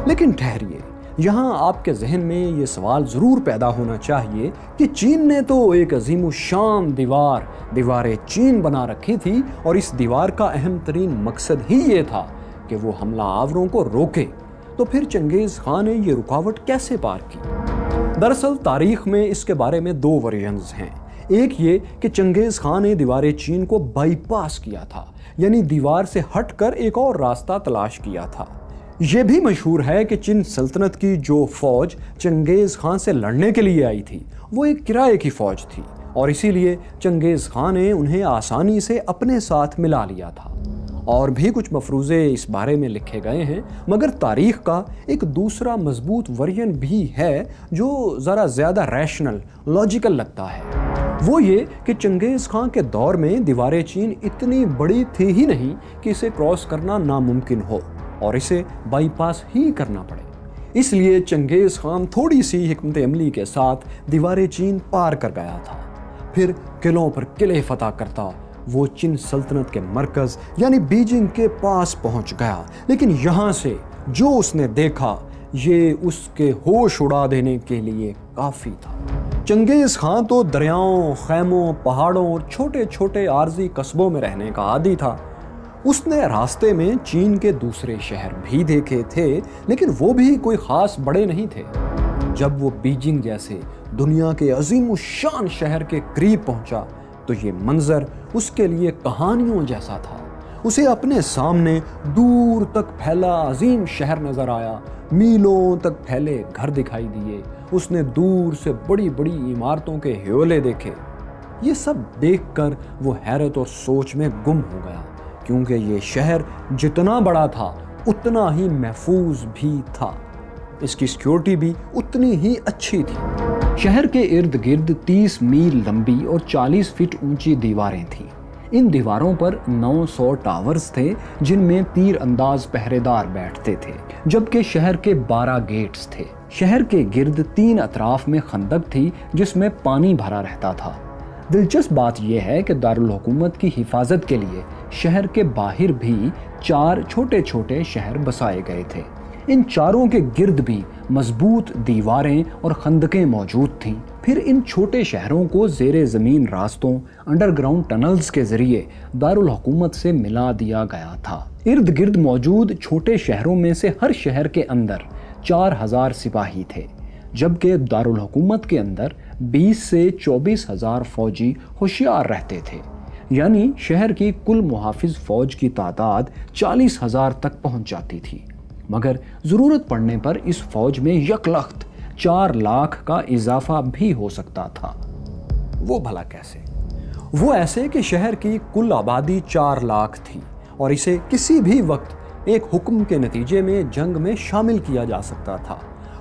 لیکن ٹھہریے، یہاں آپ کے ذہن میں یہ سوال ضرور پیدا ہونا چاہیے کہ چین نے تو ایک عظیم الشان دیوار چین بنا رکھی تھی اور اس دیوار کا اہم ترین مقصد ہی یہ تھا کہ وہ حملہ آوروں کو روکے، تو پھر چنگیز خان نے یہ رکاوٹ کیسے پار کی؟ دراصل تاریخ میں اس کے بارے میں دو ورژنز ہیں۔ ایک یہ کہ چنگیز خان نے دیوار چین کو بائی پاس کیا تھا، یعنی دیوار سے ہٹ کر ایک اور راستہ تلاش کیا تھا۔ یہ بھی مشہور ہے کہ چین سلطنت کی جو فوج چنگیز خان سے لڑنے کے لیے آئی تھی وہ ایک کرائے کی فوج تھی اور اسی لیے چنگیز خان نے انہیں آسانی سے اپنے ساتھ ملا لیا تھا۔ اور بھی کچھ مفروضے اس بارے میں لکھے گئے ہیں، مگر تاریخ کا ایک دوسرا مضبوط ورژن بھی ہے جو ذرا زیادہ ریشنل، لاجیکل لگتا ہے۔ وہ یہ کہ چنگیز خان کے دور میں دیوار چین اتنی بڑی تھی ہی نہیں کہ اسے کراس کرنا ناممکن ہو اور اسے بائی پاس ہی کرنا پڑے۔ اس لیے چنگیز خان تھوڑی سی حکمت عملی کے ساتھ دیوار چین پار کر گیا تھا، پھر قلعوں پر قلعے فتح کرتا۔ وہ چین سلطنت کے مرکز یعنی بیجنگ کے پاس پہنچ گیا، لیکن یہاں سے جو اس نے دیکھا یہ اس کے ہوش اڑا دینے کے لیے کافی تھا۔ چنگیز خان تو دریاؤں، خیموں، پہاڑوں اور چھوٹے چھوٹے عارضی قصبوں میں رہنے کا عادی تھا۔ اس نے راستے میں چین کے دوسرے شہر بھی دیکھے تھے، لیکن وہ بھی کوئی خاص بڑے نہیں تھے۔ جب وہ بیجنگ جیسے دنیا کے عظیم الشان شہر کے قریب پہنچا تو یہ منظر اس کے لیے کہانیوں جیسا تھا۔ اسے اپنے سامنے دور تک پھیلا عظیم شہر نظر آیا، میلوں تک پھیلے گھر دکھائی دیے۔ اس نے دور سے بڑی بڑی عمارتوں کے ہیولے دیکھے۔ یہ سب دیکھ کر وہ حیرت اور سوچ میں گم ہو گیا، کیونکہ یہ شہر جتنا بڑا تھا اتنا ہی محفوظ بھی تھا، اس کی سیکیورٹی بھی اتنی ہی اچھی تھی۔ شہر کے ارد گرد 30 میل لمبی اور 40 فٹ اونچی دیواریں تھیں۔ ان دیواروں پر 900 ٹاورز تھے جن میں تیر انداز پہرے دار بیٹھتے تھے، جبکہ شہر کے 12 گیٹس تھے۔ شہر کے گرد 3 اطراف میں خندق تھی جس میں پانی بھرا رہتا تھا۔ دلچسپ بات یہ ہے کہ دارالحکومت کی حفاظت کے لیے شہر کے باہر بھی 4 چھوٹے چھوٹے شہر بسائے گئے تھے۔ ان چاروں کے گرد بھی مضبوط دیواریں اور خندقیں موجود تھیں۔ پھر ان چھوٹے شہروں کو زیر زمین راستوں، انڈر گراؤنڈ ٹنلز کے ذریعے دارالحکومت سے ملا دیا گیا تھا۔ ارد گرد موجود چھوٹے شہروں میں سے ہر شہر کے اندر 4000 سپاہی تھے، جبکہ دارالحکومت کے اندر 20 سے 24,000 فوجی ہوشیار رہتے تھے، یعنی شہر کی کل محافظ فوج کی تعداد 40,000 تک پہنچ جاتی تھی۔ مگر ضرورت پڑنے پر اس فوج میں یکلخت 4 لاکھ کا اضافہ بھی ہو سکتا تھا۔ وہ بھلا کیسے؟ وہ ایسے کہ شہر کی کل آبادی 4 لاکھ تھی اور اسے کسی بھی وقت ایک حکم کے نتیجے میں جنگ میں شامل کیا جا سکتا تھا۔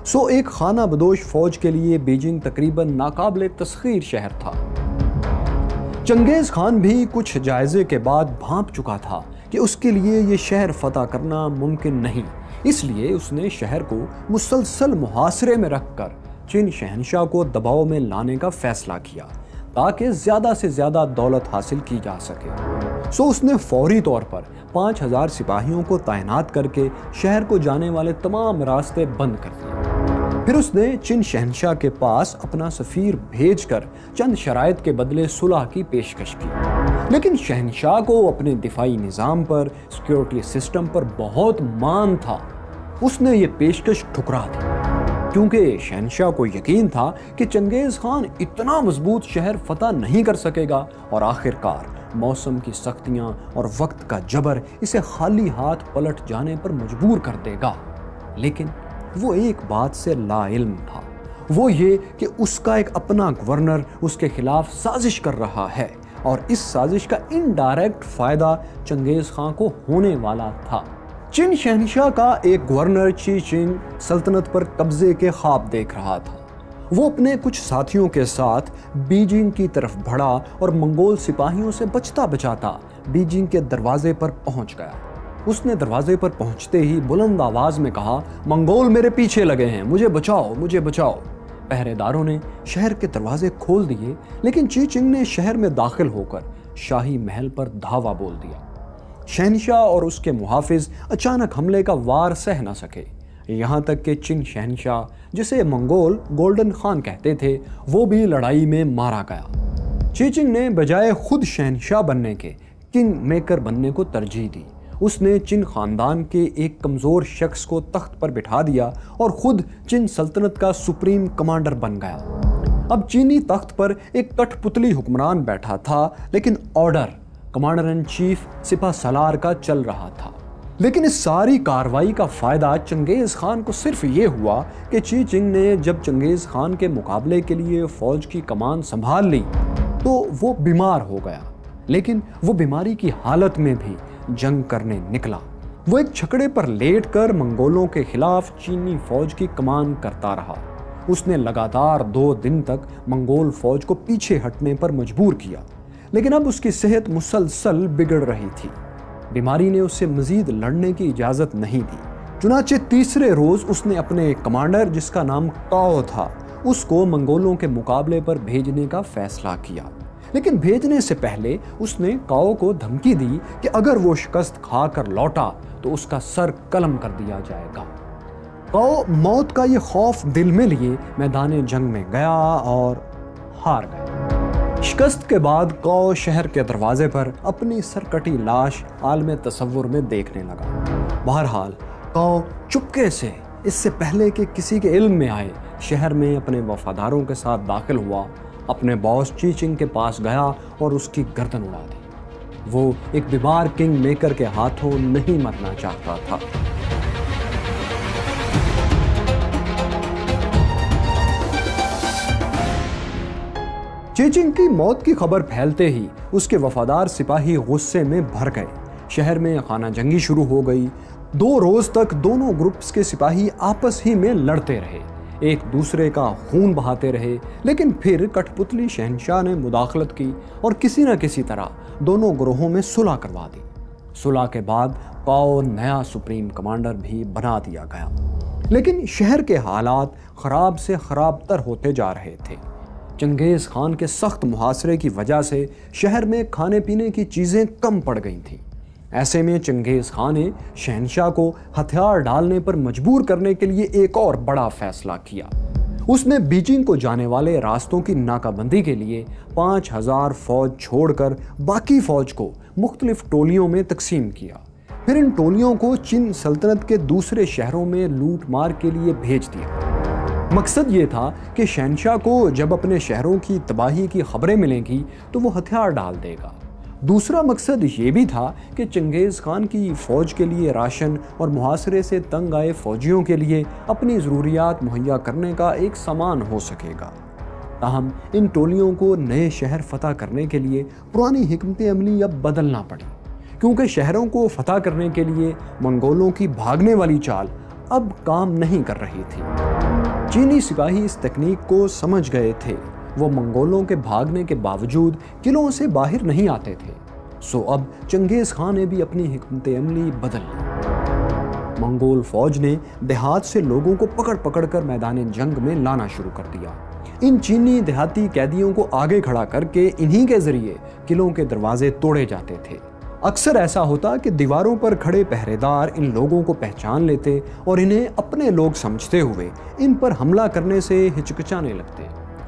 سو ایک خانہ بدوش فوج کے لیے بیجنگ تقریباً ناقابل تسخیر شہر تھا۔ چنگیز خان بھی کچھ جائزے کے بعد بھانپ چکا تھا کہ اس کے لیے یہ شہر فتح کرنا ممکن نہیں، اس لیے اس نے شہر کو مسلسل محاصرے میں رکھ کر چین شہنشاہ کو دباؤ میں لانے کا فیصلہ کیا تاکہ زیادہ سے زیادہ دولت حاصل کی جا سکے۔ سو اس نے فوری طور پر 5000 سپاہیوں کو تعینات کر کے شہر کو جانے والے تمام راستے بند کر دیے۔ پھر اس نے چین شہنشاہ کے پاس اپنا سفیر بھیج کر چند شرائط کے بدلے صلح کی پیشکش کی، لیکن شہنشاہ کو اپنے دفاعی نظام پر، سیکیورٹی سسٹم پر بہت مان تھا۔ اس نے یہ پیشکش ٹھکرا دی، کیونکہ شہنشاہ کو یقین تھا کہ چنگیز خان اتنا مضبوط شہر فتح نہیں کر سکے گا اور آخرکار موسم کی سختیاں اور وقت کا جبر اسے خالی ہاتھ پلٹ جانے پر مجبور کر دے گا۔ لیکن وہ ایک بات سے لا علم تھا، وہ یہ کہ اس کا ایک اپنا گورنر اس کے خلاف سازش کر رہا ہے اور اس سازش کا انڈائریکٹ فائدہ چنگیز خان کو ہونے والا تھا۔ چین شہنشاہ کا ایک گورنر چی چنگ سلطنت پر قبضے کے خواب دیکھ رہا تھا۔ وہ اپنے کچھ ساتھیوں کے ساتھ بیجنگ کی طرف بڑھا اور منگول سپاہیوں سے بچتا بچاتا بیجنگ کے دروازے پر پہنچ گیا۔ اس نے دروازے پر پہنچتے ہی بلند آواز میں کہا، منگول میرے پیچھے لگے ہیں، مجھے بچاؤ، مجھے بچاؤ۔ پہرے داروں نے شہر کے دروازے کھول دیے، لیکن چی چنگ نے شہر میں داخل ہو کر شاہی محل پر دھاوا بول دیا۔ شہنشاہ اور اس کے محافظ اچانک حملے کا وار سہ نہ سکے، یہاں تک کہ چین شہنشاہ، جسے منگول گولڈن خان کہتے تھے، وہ بھی لڑائی میں مارا گیا۔ چی چنگ نے بجائے خود شہنشاہ بننے کے کنگ میکر بننے کو ترجیح دی۔ اس نے چین خاندان کے ایک کمزور شخص کو تخت پر بٹھا دیا اور خود چین سلطنت کا سپریم کمانڈر بن گیا۔ اب چینی تخت پر ایک کٹھ پتلی حکمران بیٹھا تھا، لیکن آرڈر کمانڈر ان چیف سپہ سالار کا چل رہا تھا۔ لیکن اس ساری کاروائی کا فائدہ چنگیز خان کو صرف یہ ہوا کہ چی چنگ نے جب چنگیز خان کے مقابلے کے لیے فوج کی کمان سنبھال لی تو وہ بیمار ہو گیا، لیکن وہ بیماری کی حالت میں بھی جنگ کرنے نکلا۔ وہ ایک چھکڑے پر لیٹ کر منگولوں کے خلاف چینی فوج کی کمان کرتا رہا۔ اس نے لگاتار 2 دن تک منگول فوج کو پیچھے ہٹنے پر مجبور کیا، لیکن اب اس کی صحت مسلسل بگڑ رہی تھی۔ بیماری نے اسے مزید لڑنے کی اجازت نہیں دی۔ چنانچہ تیسرے روز اس نے اپنے ایک کمانڈر، جس کا نام کاؤ تھا، اس کو منگولوں کے مقابلے پر بھیجنے کا فیصلہ کیا۔ لیکن بھیجنے سے پہلے اس نے کاؤ کو دھمکی دی کہ اگر وہ شکست کھا کر لوٹا تو اس کا سر قلم کر دیا جائے گا۔ کاؤ موت کا یہ خوف دل میں لیے میدان جنگ میں گیا اور ہار گیا۔ شکست کے بعد قاؤ شہر کے دروازے پر اپنی سرکٹی لاش عالم تصور میں دیکھنے لگا۔ بہرحال قاؤ چپکے سے، اس سے پہلے کہ کسی کے علم میں آئے، شہر میں اپنے وفاداروں کے ساتھ داخل ہوا، اپنے باس چی چنگ کے پاس گیا اور اس کی گردن اڑا دی۔ وہ ایک بیمار کنگ میکر کے ہاتھوں نہیں مرنا چاہتا تھا۔ چی چنگ کی موت کی خبر پھیلتے ہی اس کے وفادار سپاہی غصے میں بھر گئے۔ شہر میں خانہ جنگی شروع ہو گئی۔ 2 روز تک دونوں گروپس کے سپاہی آپس ہی میں لڑتے رہے، ایک دوسرے کا خون بہاتے رہے، لیکن پھر کٹھ پتلی شہنشاہ نے مداخلت کی اور کسی نہ کسی طرح دونوں گروہوں میں صلح کروا دی۔ صلح کے بعد قاؤ نیا سپریم کمانڈر بھی بنا دیا گیا، لیکن شہر کے حالات خراب سے خراب تر ہوتے جا رہے تھے۔ چنگیز خان کے سخت محاصرے کی وجہ سے شہر میں کھانے پینے کی چیزیں کم پڑ گئی تھیں۔ ایسے میں چنگیز خان نے شہنشاہ کو ہتھیار ڈالنے پر مجبور کرنے کے لیے ایک اور بڑا فیصلہ کیا۔ اس نے بیجنگ کو جانے والے راستوں کی ناکہ بندی کے لیے 5000 فوج چھوڑ کر باقی فوج کو مختلف ٹولیوں میں تقسیم کیا۔ پھر ان ٹولیوں کو چین سلطنت کے دوسرے شہروں میں لوٹ مار کے لیے بھیج دیا۔ مقصد یہ تھا کہ شہنشاہ کو جب اپنے شہروں کی تباہی کی خبریں ملیں گی تو وہ ہتھیار ڈال دے گا۔ دوسرا مقصد یہ بھی تھا کہ چنگیز خان کی فوج کے لیے راشن اور محاصرے سے تنگ آئے فوجیوں کے لیے اپنی ضروریات مہیا کرنے کا ایک سامان ہو سکے گا۔ تاہم ان ٹولیوں کو نئے شہر فتح کرنے کے لیے پرانی حکمت عملی اب بدلنا پڑی، کیونکہ شہروں کو فتح کرنے کے لیے منگولوں کی بھاگنے والی چال اب کام نہیں کر رہی تھی۔ چینی سپاہی اس تکنیک کو سمجھ گئے تھے۔ وہ منگولوں کے بھاگنے کے باوجود قلعوں سے باہر نہیں آتے تھے، سو اب چنگیز خان نے بھی اپنی حکمت عملی بدل لی۔ منگول فوج نے دیہات سے لوگوں کو پکڑ پکڑ کر میدان جنگ میں لانا شروع کر دیا۔ ان چینی دیہاتی قیدیوں کو آگے کھڑا کر کے انہی کے ذریعے قلعوں کے دروازے توڑے جاتے تھے۔ اکثر ایسا ہوتا کہ دیواروں پر کھڑے پہرے دار ان لوگوں کو پہچان لیتے اور انہیں اپنے لوگ سمجھتے ہوئے ان پر حملہ کرنے سے ہچکچانے لگتے۔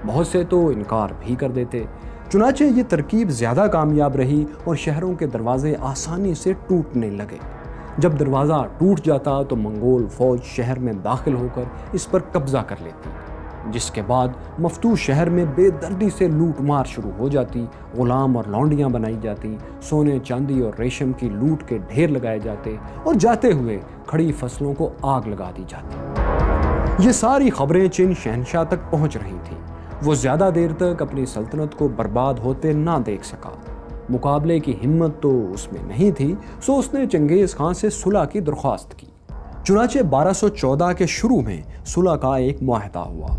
بہت سے تو انکار بھی کر دیتے۔ چنانچہ یہ ترکیب زیادہ کامیاب رہی اور شہروں کے دروازے آسانی سے ٹوٹنے لگے۔ جب دروازہ ٹوٹ جاتا تو منگول فوج شہر میں داخل ہو کر اس پر قبضہ کر لیتی، جس کے بعد مفتوح شہر میں بے دردی سے لوٹ مار شروع ہو جاتی، غلام اور لونڈیاں بنائی جاتی، سونے چاندی اور ریشم کی لوٹ کے ڈھیر لگائے جاتے اور جاتے ہوئے کھڑی فصلوں کو آگ لگا دی جاتی۔ یہ ساری خبریں چین شہنشاہ تک پہنچ رہی تھیں۔ وہ زیادہ دیر تک اپنی سلطنت کو برباد ہوتے نہ دیکھ سکا۔ مقابلے کی ہمت تو اس میں نہیں تھی، سو اس نے چنگیز خان سے صلح کی درخواست کی۔ چنانچہ 1214 کے شروع میں صلح کا ایک معاہدہ ہوا۔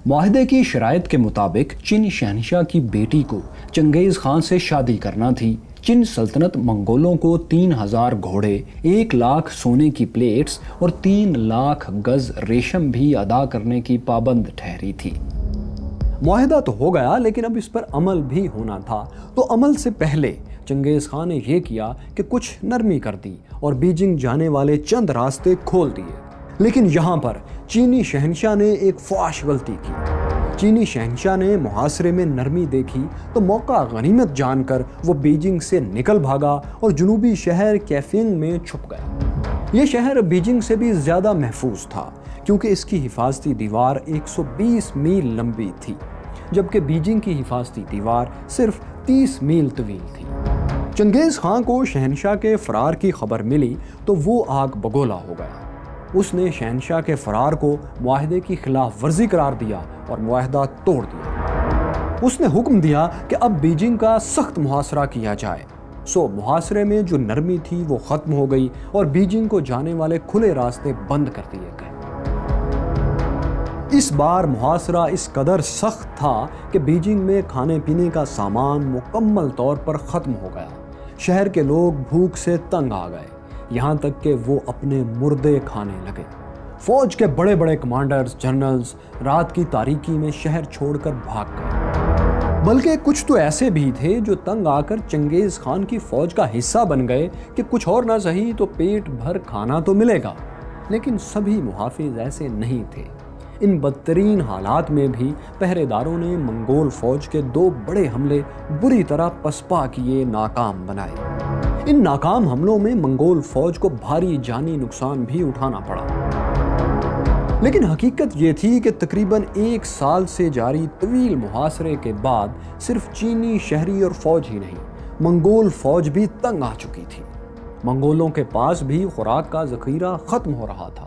معاہدے کی شرائط کے مطابق چین شہنشاہ کی بیٹی کو چنگیز خان سے شادی کرنا تھی۔ چین سلطنت منگولوں کو 3000 گھوڑے، 1 لاکھ سونے کی پلیٹس اور 3 لاکھ گز ریشم بھی ادا کرنے کی پابند ٹھہری تھی۔ معاہدہ تو ہو گیا، لیکن اب اس پر عمل بھی ہونا تھا، تو عمل سے پہلے چنگیز خان نے یہ کیا کہ کچھ نرمی کر دی اور بیجنگ جانے والے چند راستے کھول دیے۔ لیکن یہاں پر چینی شہنشاہ نے ایک فحش غلطی کی۔ چینی شہنشاہ نے محاصرے میں نرمی دیکھی تو موقع غنیمت جان کر وہ بیجنگ سے نکل بھاگا اور جنوبی شہر کیفینگ میں چھپ گیا۔ یہ شہر بیجنگ سے بھی زیادہ محفوظ تھا، کیونکہ اس کی حفاظتی دیوار 120 میل لمبی تھی، جبکہ بیجنگ کی حفاظتی دیوار صرف 30 میل طویل تھی۔ چنگیز خان کو شہنشاہ کے فرار کی خبر ملی تو وہ آگ بگولا ہو گیا۔ اس نے شہنشاہ کے فرار کو معاہدے کی خلاف ورزی قرار دیا اور معاہدہ توڑ دیا۔ اس نے حکم دیا کہ اب بیجنگ کا سخت محاصرہ کیا جائے، سو محاصرے میں جو نرمی تھی وہ ختم ہو گئی اور بیجنگ کو جانے والے کھلے راستے بند کر دیے گئے۔ اس بار محاصرہ اس قدر سخت تھا کہ بیجنگ میں کھانے پینے کا سامان مکمل طور پر ختم ہو گیا۔ شہر کے لوگ بھوک سے تنگ آ گئے، یہاں تک کہ وہ اپنے مردے کھانے لگے۔ فوج کے بڑے بڑے کمانڈرز، جنرلز رات کی تاریکی میں شہر چھوڑ کر بھاگ گئے، بلکہ کچھ تو ایسے بھی تھے جو تنگ آ کر چنگیز خان کی فوج کا حصہ بن گئے کہ کچھ اور نہ صحیح تو پیٹ بھر کھانا تو ملے گا۔ لیکن سبھی محافظ ایسے نہیں تھے۔ ان بدترین حالات میں بھی پہرے داروں نے منگول فوج کے 2 بڑے حملے بری طرح پسپا کیے ناکام بنائے۔ ان ناکام حملوں میں منگول فوج کو بھاری جانی نقصان بھی اٹھانا پڑا، لیکن حقیقت یہ تھی کہ تقریباً 1 سال سے جاری طویل محاصرے کے بعد صرف چینی شہری اور فوج ہی نہیں، منگول فوج بھی تنگ آ چکی تھی۔ منگولوں کے پاس بھی خوراک کا ذخیرہ ختم ہو رہا تھا،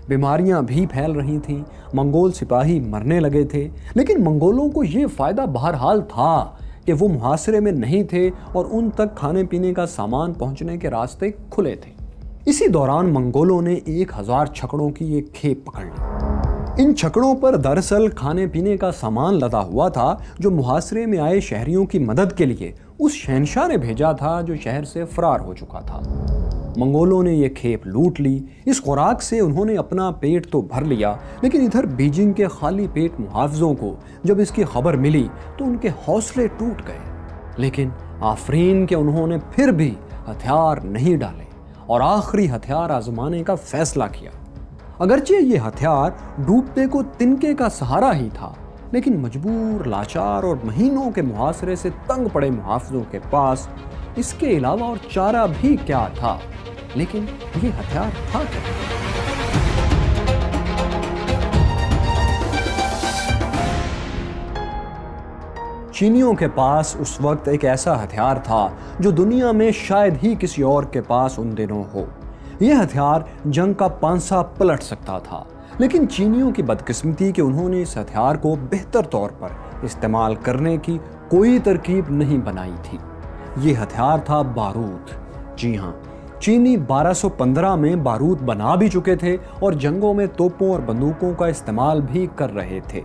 بیماریاں بھی پھیل رہی تھیں، منگول سپاہی مرنے لگے تھے، لیکن منگولوں کو یہ فائدہ بہرحال تھا کہ وہ محاصرے میں نہیں تھے اور ان تک کھانے پینے کا سامان پہنچنے کے راستے کھلے تھے۔ اسی دوران منگولوں نے 1000 چھکڑوں کی ایک کھیپ پکڑ لی۔ ان چھکڑوں پر دراصل کھانے پینے کا سامان لدا ہوا تھا جو محاصرے میں آئے شہریوں کی مدد کے لیے اس شہنشاہ نے بھیجا تھا جو شہر سے فرار ہو چکا تھا۔ منگولوں نے یہ کھیپ لوٹ لی۔ اس خوراک سے انہوں نے اپنا پیٹ تو بھر لیا، لیکن ادھر بیجنگ کے خالی پیٹ محافظوں کو جب اس کی خبر ملی تو ان کے حوصلے ٹوٹ گئے، لیکن آفرین کہ انہوں نے پھر بھی ہتھیار نہیں ڈالے اور آخری ہتھیار آزمانے کا فیصلہ کیا۔ اگرچہ یہ ہتھیار ڈوبتے کو تنکے کا سہارا ہی تھا، لیکن مجبور، لاچار اور مہینوں کے محاصرے سے تنگ پڑے محافظوں کے پاس اس کے علاوہ اور چارہ بھی کیا تھا؟ لیکن یہ ہتھیار تھا کیا؟ چینیوں کے پاس اس وقت ایک ایسا ہتھیار تھا جو دنیا میں شاید ہی کسی اور کے پاس ان دنوں ہو۔ یہ ہتھیار جنگ کا پانسا پلٹ سکتا تھا، لیکن چینیوں کی بدقسمتی کہ انہوں نے اس ہتھیار کو بہتر طور پر استعمال کرنے کی کوئی ترکیب نہیں بنائی تھی۔ یہ ہتھیار تھا بارود۔ جی ہاں، چینی 1215 میں بارود بنا بھی چکے تھے اور جنگوں میں توپوں اور بندوقوں کا استعمال بھی کر رہے تھے،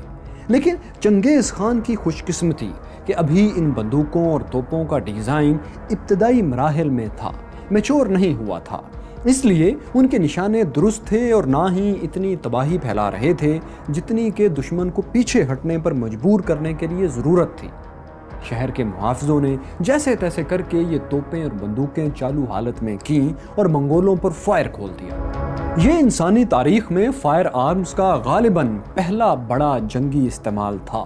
لیکن چنگیز خان کی خوش قسمتی کہ ابھی ان بندوقوں اور توپوں کا ڈیزائن ابتدائی مراحل میں تھا، میچور نہیں ہوا تھا، اس لیے ان کے نشانے درست تھے اور نہ ہی اتنی تباہی پھیلا رہے تھے جتنی کہ دشمن کو پیچھے ہٹنے پر مجبور کرنے کے لیے ضرورت تھی۔ شہر کے محافظوں نے جیسے تیسے کر کے یہ توپیں اور بندوقیں چالو حالت میں کی اور منگولوں پر فائر کھول دیا۔ یہ انسانی تاریخ میں فائر آرمز کا غالباً پہلا بڑا جنگی استعمال تھا۔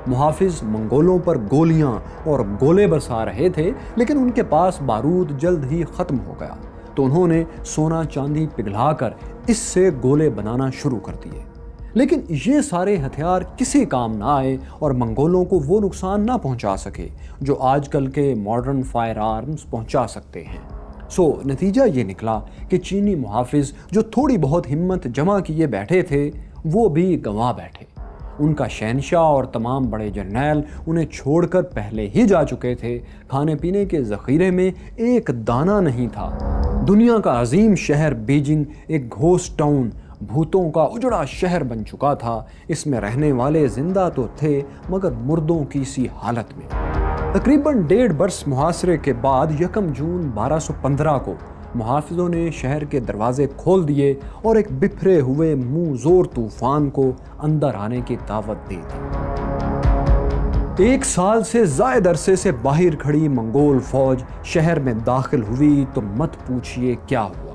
محافظ منگولوں پر گولیاں اور گولے برسا رہے تھے، لیکن ان کے پاس بارود جلد ہی ختم ہو گیا، تو انہوں نے سونا چاندی پگھلا کر اس سے گولے بنانا شروع کر دیے۔ لیکن یہ سارے ہتھیار کسی کام نہ آئے اور منگولوں کو وہ نقصان نہ پہنچا سکے جو آج کل کے ماڈرن فائر آرمز پہنچا سکتے ہیں۔ نتیجہ یہ نکلا کہ چینی محافظ جو تھوڑی بہت ہمت جمع کیے بیٹھے تھے وہ بھی گنوا بیٹھے۔ ان کا شہنشاہ اور تمام بڑے جرنیل انہیں چھوڑ کر پہلے ہی جا چکے تھے۔ کھانے پینے کے ذخیرے میں ایک دانہ نہیں تھا۔ دنیا کا عظیم شہر بیجنگ ایک گھوسٹ ٹاؤن، بھوتوں کا اجڑا شہر بن چکا تھا۔ اس میں رہنے والے زندہ تو تھے مگر مردوں کی سی حالت میں۔ تقریباً 1.5 برس محاصرے کے بعد 1 جون 1215 کو محافظوں نے شہر کے دروازے کھول دیے اور ایک بکھرے ہوئے منہ زور طوفان کو اندر آنے کی دعوت دی تھی۔ 1 سال سے زائد عرصے سے باہر کھڑی منگول فوج شہر میں داخل ہوئی تو مت پوچھئے کیا ہوا۔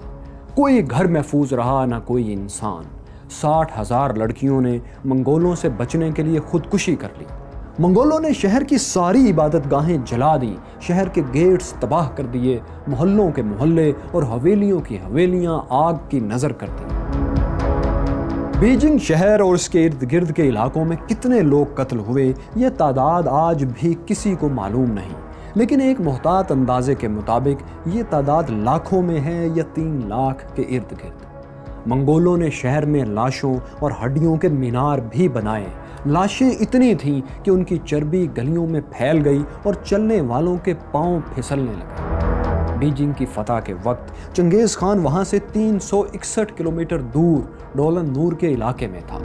کوئی گھر محفوظ رہا نہ کوئی انسان۔ 60,000 لڑکیوں نے منگولوں سے بچنے کے لیے خودکشی کر لی۔ منگولوں نے شہر کی ساری عبادت گاہیں جلا دی، شہر کے گیٹس تباہ کر دیے، محلوں کے محلے اور حویلیوں کی حویلیاں آگ کی نظر کر دی۔ بیجنگ شہر اور اس کے ارد گرد کے علاقوں میں کتنے لوگ قتل ہوئے یہ تعداد آج بھی کسی کو معلوم نہیں، لیکن ایک محتاط اندازے کے مطابق یہ تعداد لاکھوں میں ہے یا 3 لاکھ کے ارد گرد۔ منگولوں نے شہر میں لاشوں اور ہڈیوں کے مینار بھی بنائے۔ لاشیں اتنی تھیں کہ ان کی چربی گلیوں میں پھیل گئی اور چلنے والوں کے پاؤں پھسلنے لگے۔ بیجنگ کی فتح کے وقت چنگیز خان وہاں سے 361 کلومیٹر دور ڈولن نور کے علاقے میں تھا۔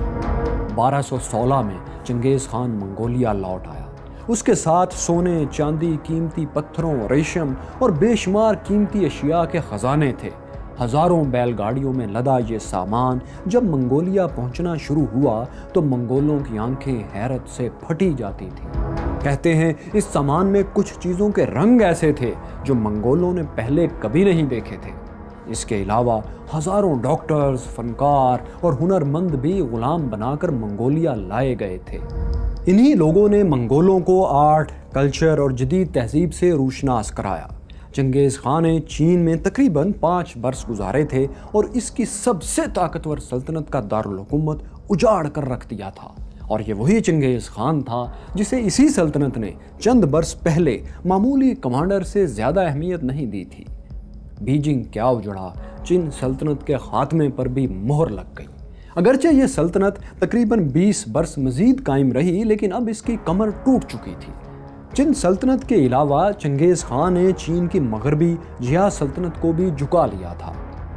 1216 میں چنگیز خان منگولیا لوٹ آیا۔ اس کے ساتھ سونے، چاندی، قیمتی پتھروں، ریشم اور بے شمار قیمتی اشیاء کے خزانے تھے۔ ہزاروں بیل گاڑیوں میں لدا یہ سامان جب منگولیا پہنچنا شروع ہوا تو منگولوں کی آنکھیں حیرت سے پھٹی جاتی تھیں۔ کہتے ہیں اس سامان میں کچھ چیزوں کے رنگ ایسے تھے جو منگولوں نے پہلے کبھی نہیں دیکھے تھے۔ اس کے علاوہ ہزاروں ڈاکٹرز، فنکار اور ہنرمند بھی غلام بنا کر منگولیا لائے گئے تھے۔ انہی لوگوں نے منگولوں کو آرٹ، کلچر اور جدید تہذیب سے روشناس کرایا۔ چنگیز خان نے چین میں تقریباً 5 برس گزارے تھے اور اس کی سب سے طاقتور سلطنت کا دارالحکومت اجاڑ کر رکھ دیا تھا، اور یہ وہی چنگیز خان تھا جسے اسی سلطنت نے چند برس پہلے معمولی کمانڈر سے زیادہ اہمیت نہیں دی تھی۔ بیجنگ کیا اجڑا، چین سلطنت کے خاتمے پر بھی مہر لگ گئی۔ اگرچہ یہ سلطنت تقریباً 20 برس مزید قائم رہی، لیکن اب اس کی کمر ٹوٹ چکی تھی۔ چین سلطنت کے علاوہ چنگیز خان نے چین کی مغربی جیا سلطنت کو بھی جھکا لیا تھا۔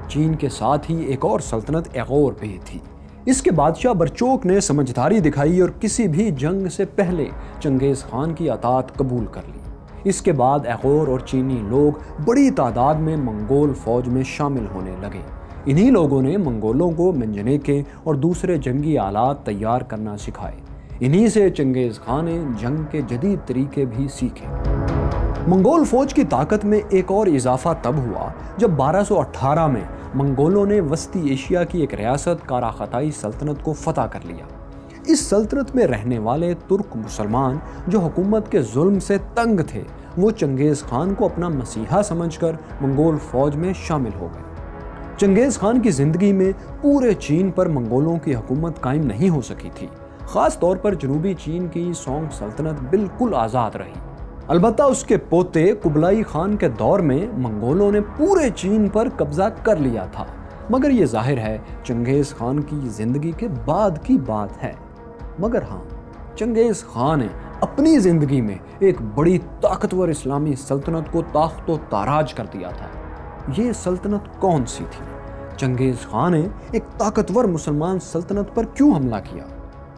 چین کے ساتھ ہی ایک اور سلطنت ایغور بھی تھی۔ اس کے بادشاہ برچوک نے سمجھداری دکھائی اور کسی بھی جنگ سے پہلے چنگیز خان کی اطاعت قبول کر لی۔ اس کے بعد ایغور اور چینی لوگ بڑی تعداد میں منگول فوج میں شامل ہونے لگے۔ انہی لوگوں نے منگولوں کو منجنیقیں اور دوسرے جنگی آلات تیار کرنا سکھائے۔ انہی سے چنگیز خان نے جنگ کے جدید طریقے بھی سیکھے۔ منگول فوج کی طاقت میں ایک اور اضافہ تب ہوا جب 1218 میں منگولوں نے وسطی ایشیا کی ایک ریاست کاراخطائی سلطنت کو فتح کر لیا۔ اس سلطنت میں رہنے والے ترک مسلمان جو حکومت کے ظلم سے تنگ تھے، وہ چنگیز خان کو اپنا مسیحا سمجھ کر منگول فوج میں شامل ہو گئے۔ چنگیز خان کی زندگی میں پورے چین پر منگولوں کی حکومت قائم نہیں ہو سکی تھی۔ خاص طور پر جنوبی چین کی سونگ سلطنت بالکل آزاد رہی۔ البتہ اس کے پوتے قبلائی خان کے دور میں منگولوں نے پورے چین پر قبضہ کر لیا تھا، مگر یہ ظاہر ہے چنگیز خان کی زندگی کے بعد کی بات ہے۔ مگر ہاں، چنگیز خان نے اپنی زندگی میں ایک بڑی طاقتور اسلامی سلطنت کو تاخت و تاراج کر دیا تھا۔ یہ سلطنت کون سی تھی؟ چنگیز خان نے ایک طاقتور مسلمان سلطنت پر کیوں حملہ کیا؟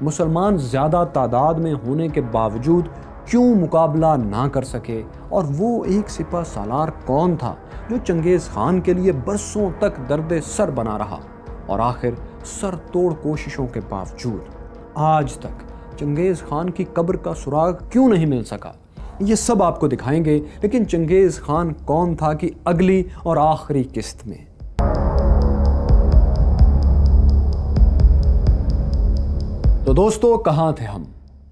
مسلمان زیادہ تعداد میں ہونے کے باوجود کیوں مقابلہ نہ کر سکے؟ اور وہ ایک سپہ سالار کون تھا جو چنگیز خان کے لیے برسوں تک درد سر بنا رہا، اور آخر سر توڑ کوششوں کے باوجود آج تک چنگیز خان کی قبر کا سراغ کیوں نہیں مل سکا؟ یہ سب آپ کو دکھائیں گے، لیکن چنگیز خان کون تھا کی اگلی اور آخری قسط میں۔ تو دوستو، کہاں تھے ہم؟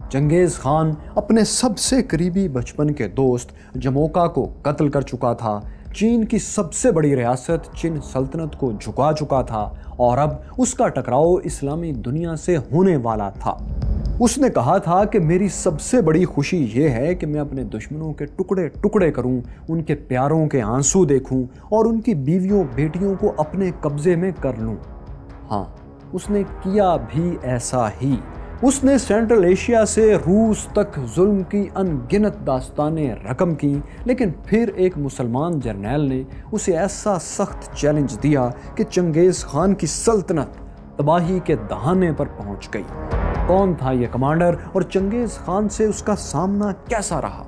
چنگیز خان اپنے سب سے قریبی بچپن کے دوست جموکا کو قتل کر چکا تھا، چین کی سب سے بڑی ریاست چین سلطنت کو جھکا چکا تھا، اور اب اس کا ٹکراؤ اسلامی دنیا سے ہونے والا تھا۔ اس نے کہا تھا کہ میری سب سے بڑی خوشی یہ ہے کہ میں اپنے دشمنوں کے ٹکڑے ٹکڑے کروں، ان کے پیاروں کے آنسو دیکھوں اور ان کی بیویوں بیٹیوں کو اپنے قبضے میں کر لوں۔ ہاں، اس نے کیا بھی ایسا ہی۔ اس نے سینٹرل ایشیا سے روس تک ظلم کی ان گنت داستانیں رقم کی، لیکن پھر ایک مسلمان جرنیل نے اسے ایسا سخت چیلنج دیا کہ چنگیز خان کی سلطنت تباہی کے دہانے پر پہنچ گئی۔ کون تھا یہ کمانڈر اور چنگیز خان سے اس کا سامنا کیسا رہا؟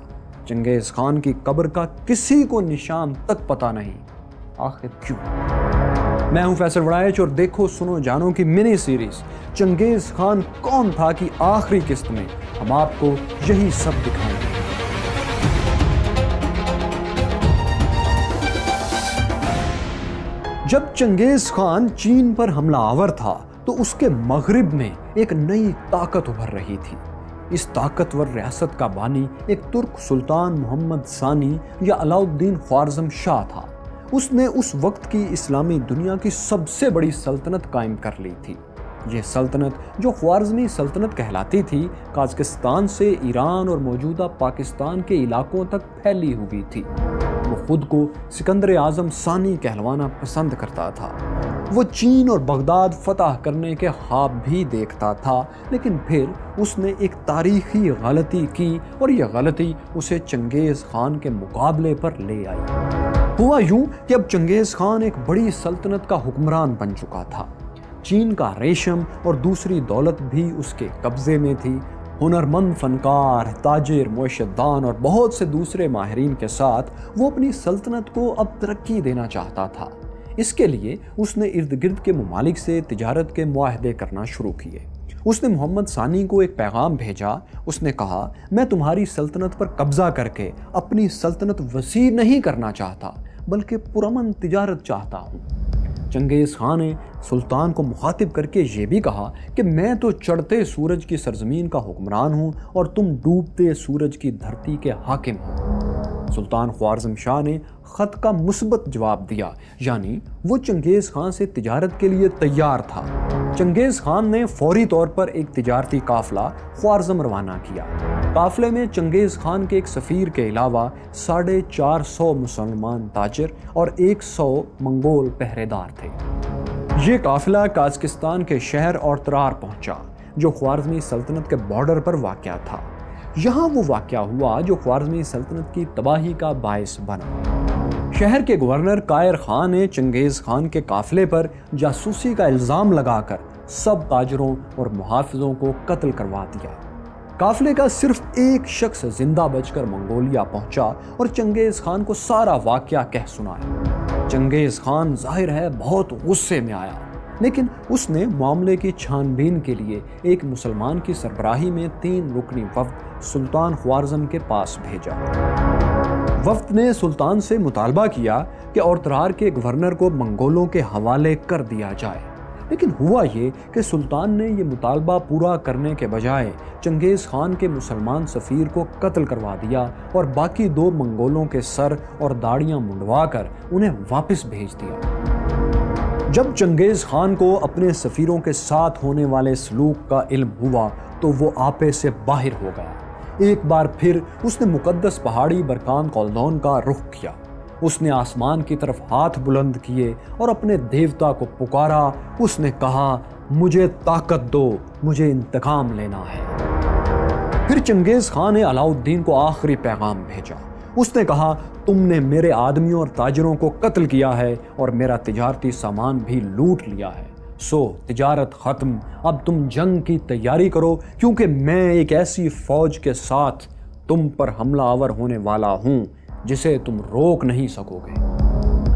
چنگیز خان کی قبر کا کسی کو نشان تک پتہ نہیں، آخر کیوں؟ میں ہوں فیصل وڑائچ اور دیکھو سنو جانو کی منی سیریز چنگیز خان کون تھا کی آخری قسط میں ہم آپ کو یہی سب دکھائیں گے۔ جب چنگیز خان چین پر حملہ آور تھا تو اس کے مغرب میں ایک نئی طاقت ابھر رہی تھی۔ اس طاقتور ریاست کا بانی ایک ترک سلطان محمد ثانی یا علاء الدین خوارزم شاہ تھا۔ اس نے اس وقت کی اسلامی دنیا کی سب سے بڑی سلطنت قائم کر لی تھی۔ یہ سلطنت جو خوارزمی سلطنت کہلاتی تھی، قازقستان سے ایران اور موجودہ پاکستان کے علاقوں تک پھیلی ہوئی تھی۔ وہ خود کو سکندر اعظم ثانی کہلوانا پسند کرتا تھا۔ وہ چین اور بغداد فتح کرنے کے خواب بھی دیکھتا تھا، لیکن پھر اس نے ایک تاریخی غلطی کی اور یہ غلطی اسے چنگیز خان کے مقابلے پر لے آئی۔ ہوا یوں کہ اب چنگیز خان ایک بڑی سلطنت کا حکمران بن چکا تھا۔ چین کا ریشم اور دوسری دولت بھی اس کے قبضے میں تھی۔ ہنرمند فنکار، تاجر، معیشت دان اور بہت سے دوسرے ماہرین کے ساتھ وہ اپنی سلطنت کو اب ترقی دینا چاہتا تھا۔ اس کے لیے اس نے ارد گرد کے ممالک سے تجارت کے معاہدے کرنا شروع کیے۔ اس نے محمد ثانی کو ایک پیغام بھیجا۔ اس نے کہا، میں تمہاری سلطنت پر قبضہ کر کے اپنی سلطنت وسیع نہیں کرنا چاہتا، بلکہ پرامن تجارت چاہتا ہوں۔ چنگیز خان نے سلطان کو مخاطب کر کے یہ بھی کہا کہ میں تو چڑھتے سورج کی سرزمین کا حکمران ہوں اور تم ڈوبتے سورج کی دھرتی کے حاکم ہو۔ سلطان خوارزم شاہ نے خط کا مثبت جواب دیا، یعنی وہ چنگیز خان سے تجارت کے لیے تیار تھا۔ چنگیز خان نے فوری طور پر ایک تجارتی قافلہ خوارزم روانہ کیا۔ قافلے میں چنگیز خان کے ایک سفیر کے علاوہ 450 مسلمان تاجر اور 100 منگول پہرے دار تھے۔ یہ قافلہ قازقستان کے شہر اورترار پہنچا جو خوارزمی سلطنت کے بارڈر پر واقع تھا۔ یہاں وہ واقعہ ہوا جو خوارزمی سلطنت کی تباہی کا باعث بنا۔ شہر کے گورنر قائر خان نے چنگیز خان کے قافلے پر جاسوسی کا الزام لگا کر سب تاجروں اور محافظوں کو قتل کروا دیا۔ قافلے کا صرف ایک شخص زندہ بچ کر منگولیا پہنچا اور چنگیز خان کو سارا واقعہ کہہ سنایا۔ چنگیز خان ظاہر ہے بہت غصے میں آیا، لیکن اس نے معاملے کی چھان بین کے لیے ایک مسلمان کی سربراہی میں 3 رکنی وفد سلطان خوارزم کے پاس بھیجا۔ وفد نے سلطان سے مطالبہ کیا کہ اورترار کے گورنر کو منگولوں کے حوالے کر دیا جائے، لیکن ہوا یہ کہ سلطان نے یہ مطالبہ پورا کرنے کے بجائے چنگیز خان کے مسلمان سفیر کو قتل کروا دیا اور باقی 2 منگولوں کے سر اور داڑیاں منڈوا کر انہیں واپس بھیج دیا۔ جب چنگیز خان کو اپنے سفیروں کے ساتھ ہونے والے سلوک کا علم ہوا تو وہ آپے سے باہر ہو گیا۔ ایک بار پھر اس نے مقدس پہاڑی برکان کولدون کا رخ کیا۔ اس نے آسمان کی طرف ہاتھ بلند کیے اور اپنے دیوتا کو پکارا۔ اس نے کہا، مجھے طاقت دو، مجھے انتقام لینا ہے۔ پھر چنگیز خان نے علاؤ الدین کو آخری پیغام بھیجا۔ اس نے کہا، تم نے میرے آدمیوں اور تاجروں کو قتل کیا ہے اور میرا تجارتی سامان بھی لوٹ لیا ہے، سو تجارت ختم، اب تم جنگ کی تیاری کرو، کیونکہ میں ایک ایسی فوج کے ساتھ تم پر حملہ آور ہونے والا ہوں جسے تم روک نہیں سکو گے۔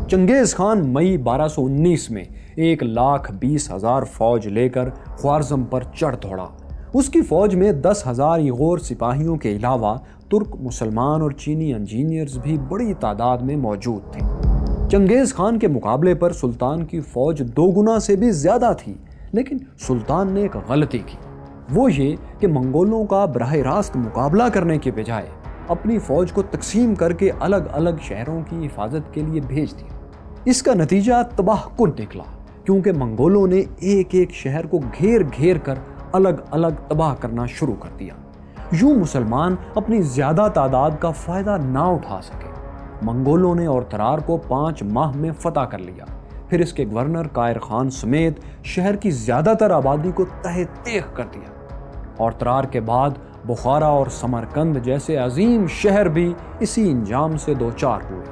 چنگیز خان مئی 1219 میں 1,20,000 فوج لے کر خوارزم پر چڑھ دوڑا۔ اس کی فوج میں 10,000 ایغور سپاہیوں کے علاوہ ترک، مسلمان اور چینی انجینئرز بھی بڑی تعداد میں موجود تھے۔ چنگیز خان کے مقابلے پر سلطان کی فوج 2 گنا سے بھی زیادہ تھی، لیکن سلطان نے ایک غلطی کی، وہ یہ کہ منگولوں کا براہ راست مقابلہ کرنے کے بجائے اپنی فوج کو تقسیم کر کے الگ الگ شہروں کی حفاظت کے لیے بھیج دیا۔ اس کا نتیجہ تباہ کن نکلا، کیونکہ منگولوں نے ایک ایک شہر کو گھیر گھیر کر الگ الگ تباہ کرنا شروع کر دیا۔ یوں مسلمان اپنی زیادہ تعداد کا فائدہ نہ اٹھا سکے۔ منگولوں نے اورترار کو 5 ماہ میں فتح کر لیا، پھر اس کے گورنر قائر خان سمیت شہر کی زیادہ تر آبادی کو تہہ تیغ کر دیا۔ اورترار کے بعد بخارا اور سمرقند جیسے عظیم شہر بھی اسی انجام سے دوچار ہوئے۔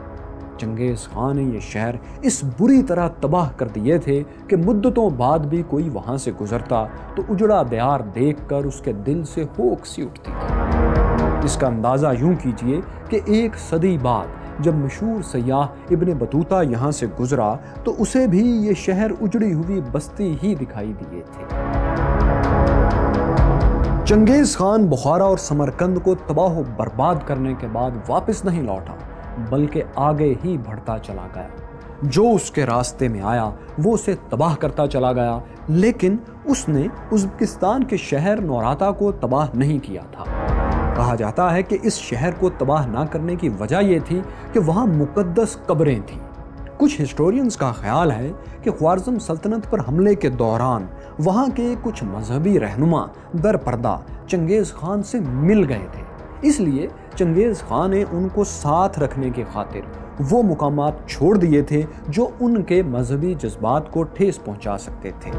چنگیز خان نے یہ شہر اس بری طرح تباہ کر دیے تھے کہ مدتوں بعد بھی کوئی وہاں سے گزرتا تو اجڑا دیار دیکھ کر اس کے دل سے ہوک سی اٹھتی تھی۔ اس کا اندازہ یوں کیجئے کہ 1 صدی بعد جب مشہور سیاح ابن بطوطہ یہاں سے گزرا تو اسے بھی یہ شہر اجڑی ہوئی بستی ہی دکھائی دیے تھے۔ چنگیز خان بخارا اور سمرقند کو تباہ و برباد کرنے کے بعد واپس نہیں لوٹا، بلکہ آگے ہی بڑھتا چلا گیا۔ جو اس کے راستے میں آیا وہ اسے تباہ کرتا چلا گیا، لیکن اس نے ازبکستان کے شہر نوراتا کو تباہ نہیں کیا تھا۔ کہا جاتا ہے کہ اس شہر کو تباہ نہ کرنے کی وجہ یہ تھی کہ وہاں مقدس قبریں تھیں۔ کچھ ہسٹورینز کا خیال ہے کہ خوارزم سلطنت پر حملے کے دوران وہاں کے کچھ مذہبی رہنما در پردہ چنگیز خان سے مل گئے تھے، اس لیے چنگیز خان نے ان کو ساتھ رکھنے کی خاطر وہ مقامات چھوڑ دیے تھے جو ان کے مذہبی جذبات کو ٹھیس پہنچا سکتے تھے۔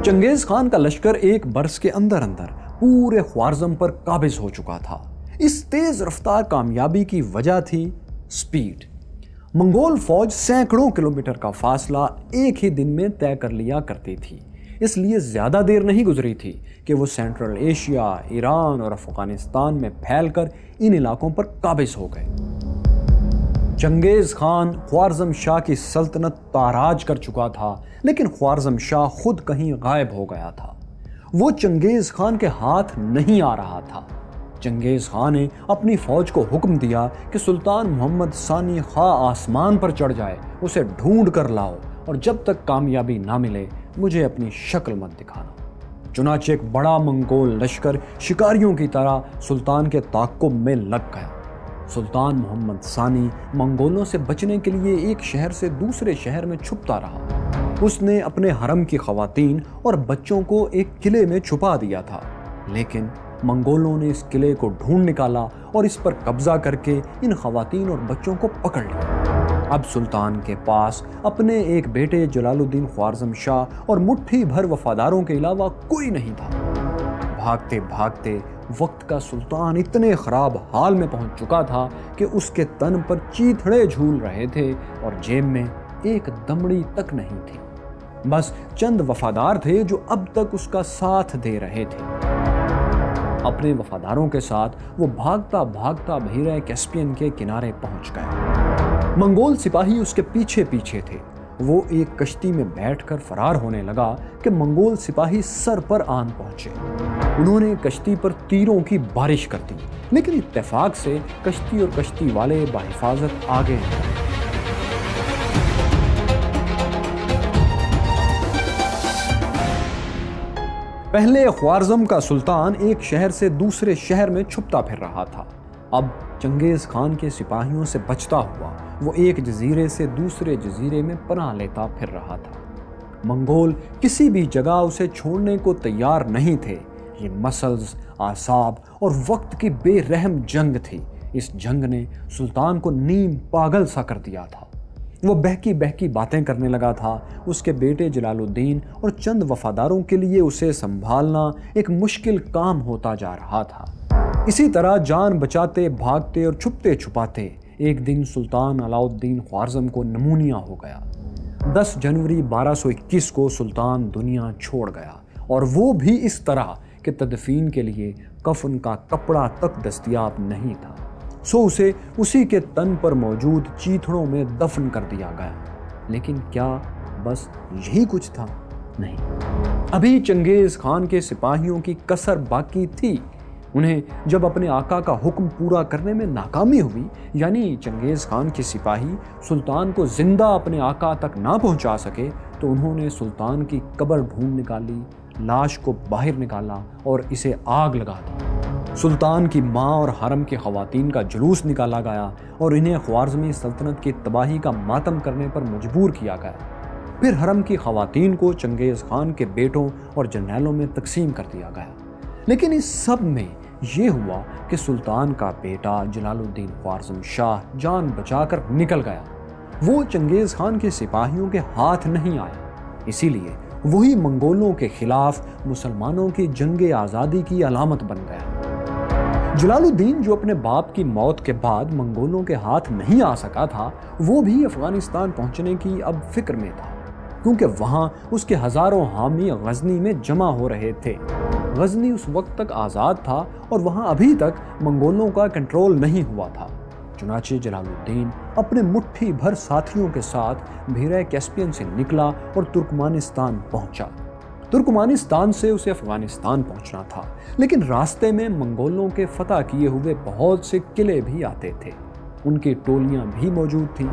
چنگیز خان کا لشکر 1 برس کے اندر پورے خوارزم پر قابض ہو چکا تھا۔ اس تیز رفتار کامیابی کی وجہ تھی سپیڈ۔ منگول فوج سینکڑوں کلومیٹر کا فاصلہ ایک ہی دن میں طے کر لیا کرتی تھی، اس لیے زیادہ دیر نہیں گزری تھی کہ وہ سینٹرل ایشیا، ایران اور افغانستان میں پھیل کر ان علاقوں پر قابض ہو گئے۔ چنگیز خان خوارزم شاہ کی سلطنت تاراج کر چکا تھا، لیکن خوارزم شاہ خود کہیں غائب ہو گیا تھا۔ وہ چنگیز خان کے ہاتھ نہیں آ رہا تھا۔ چنگیز خان نے اپنی فوج کو حکم دیا کہ سلطان محمد ثانی خواہ آسمان پر چڑھ جائے اسے ڈھونڈ کر لاؤ، اور جب تک کامیابی نہ ملے مجھے اپنی شکل مت دکھانا۔ چنانچہ ایک بڑا منگول لشکر شکاریوں کی طرح سلطان کے تعاقب میں لگ گیا۔ سلطان محمد ثانی منگولوں سے بچنے کے لیے ایک شہر سے دوسرے شہر میں چھپتا رہا۔ اس نے اپنے حرم کی خواتین اور بچوں کو ایک قلعے میں چھپا دیا تھا، لیکن منگولوں نے اس قلعے کو ڈھونڈ نکالا اور اس پر قبضہ کر کے ان خواتین اور بچوں کو پکڑ لیا۔ اب سلطان کے پاس اپنے ایک بیٹے جلال الدین خوارزم شاہ اور مٹھی بھر وفاداروں کے علاوہ کوئی نہیں تھا۔ بھاگتے بھاگتے وقت کا سلطان اتنے خراب حال میں پہنچ چکا تھا کہ اس کے تن پر چیتھڑے جھول رہے تھے اور جیب میں ایک دمڑی تک نہیں تھی۔ بس چند وفادار تھے جو اب تک اس کا ساتھ دے رہے تھے۔ اپنے وفاداروں کے ساتھ وہ بھاگتا بھاگتا بحیرہ کیسپیئن کے کنارے پہنچ گیا۔ منگول سپاہی اس کے پیچھے پیچھے تھے۔ وہ ایک کشتی میں بیٹھ کر فرار ہونے لگا کہ منگول سپاہی سر پر آن پہنچے۔ انہوں نے کشتی پر تیروں کی بارش کر دی، لیکن اتفاق سے کشتی اور کشتی والے بحفاظت آگے نکل گئے۔ پہلے خوارزم کا سلطان ایک شہر سے دوسرے شہر میں چھپتا پھر رہا تھا۔ اب چنگیز خان کے سپاہیوں سے بچتا ہوا وہ ایک جزیرے سے دوسرے جزیرے میں پناہ لیتا پھر رہا تھا۔ منگول کسی بھی جگہ اسے چھوڑنے کو تیار نہیں تھے۔ یہ مسلز، اعصاب اور وقت کی بے رحم جنگ تھی۔ اس جنگ نے سلطان کو نیم پاگل سا کر دیا تھا۔ وہ بہکی بہکی باتیں کرنے لگا تھا۔ اس کے بیٹے جلال الدین اور چند وفاداروں کے لیے اسے سنبھالنا ایک مشکل کام ہوتا جا رہا تھا۔ اسی طرح جان بچاتے، بھاگتے اور چھپتے چھپاتے ایک دن سلطان علاء الدین خوارزم کو نمونیا ہو گیا۔ 10 جنوری 1221 کو سلطان دنیا چھوڑ گیا، اور وہ بھی اس طرح کہ تدفین کے لیے کفن کا کپڑا تک دستیاب نہیں تھا۔ سو اسے اسی کے تن پر موجود چیتھڑوں میں دفن کر دیا گیا۔ لیکن کیا بس یہی کچھ تھا؟ نہیں، ابھی چنگیز خان کے سپاہیوں کی کسر باقی تھی۔ انہیں جب اپنے آقا کا حکم پورا کرنے میں ناکامی ہوئی، یعنی چنگیز خان کے سپاہی سلطان کو زندہ اپنے آقا تک نہ پہنچا سکے، تو انہوں نے سلطان کی قبر ڈھونڈ نکالی، لاش کو باہر نکالا اور اسے آگ لگا دی۔ سلطان کی ماں اور حرم کی خواتین کا جلوس نکالا گیا اور انہیں خوارزمی سلطنت کی تباہی کا ماتم کرنے پر مجبور کیا گیا۔ پھر حرم کی خواتین کو چنگیز خان کے بیٹوں اور جرنیلوں میں تقسیم کر دیا گیا۔ لیکن اس سب میں یہ ہوا کہ سلطان کا بیٹا جلال الدین خوارزم شاہ جان بچا کر نکل گیا۔ وہ چنگیز خان کے سپاہیوں کے ہاتھ نہیں آیا، اسی لیے وہی منگولوں کے خلاف مسلمانوں کی جنگ آزادی کی علامت بن گیا۔ جلال الدین جو اپنے باپ کی موت کے بعد منگولوں کے ہاتھ نہیں آ سکا تھا، وہ بھی افغانستان پہنچنے کی اب فکر میں تھا، کیونکہ وہاں اس کے ہزاروں حامی غزنی میں جمع ہو رہے تھے۔ غزنی اس وقت تک آزاد تھا اور وہاں ابھی تک منگولوں کا کنٹرول نہیں ہوا تھا۔ چنانچہ جلال الدین اپنے مٹھی بھر ساتھیوں کے ساتھ بحیرہ کیسپیئن سے نکلا اور ترکمانستان پہنچا۔ ترکمانستان سے اسے افغانستان پہنچنا تھا، لیکن راستے میں منگولوں کے فتح کیے ہوئے بہت سے قلعے بھی آتے تھے، ان کی ٹولیاں بھی موجود تھیں۔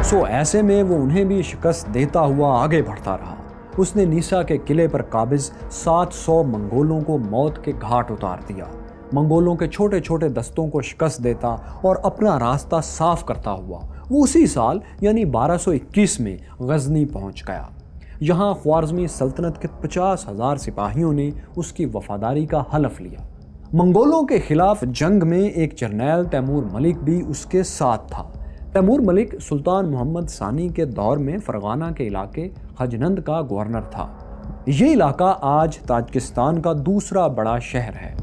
سو ایسے میں وہ انہیں بھی شکست دیتا ہوا آگے بڑھتا رہا۔ اس نے نیسا کے قلعے پر قابض 700 منگولوں کو موت کے گھاٹ اتار دیا۔ منگولوں کے چھوٹے چھوٹے دستوں کو شکست دیتا اور اپنا راستہ صاف کرتا ہوا وہ اسی سال یعنی 1221 میں غزنی پہنچ گیا۔ یہاں خوارزمی سلطنت کے 50,000 سپاہیوں نے اس کی وفاداری کا حلف لیا۔ منگولوں کے خلاف جنگ میں ایک جرنیل تیمور ملک بھی اس کے ساتھ تھا۔ تیمور ملک سلطان محمد ثانی کے دور میں فرغانہ کے علاقے خجنند کا گورنر تھا۔ یہ علاقہ آج تاجکستان کا دوسرا بڑا شہر ہے۔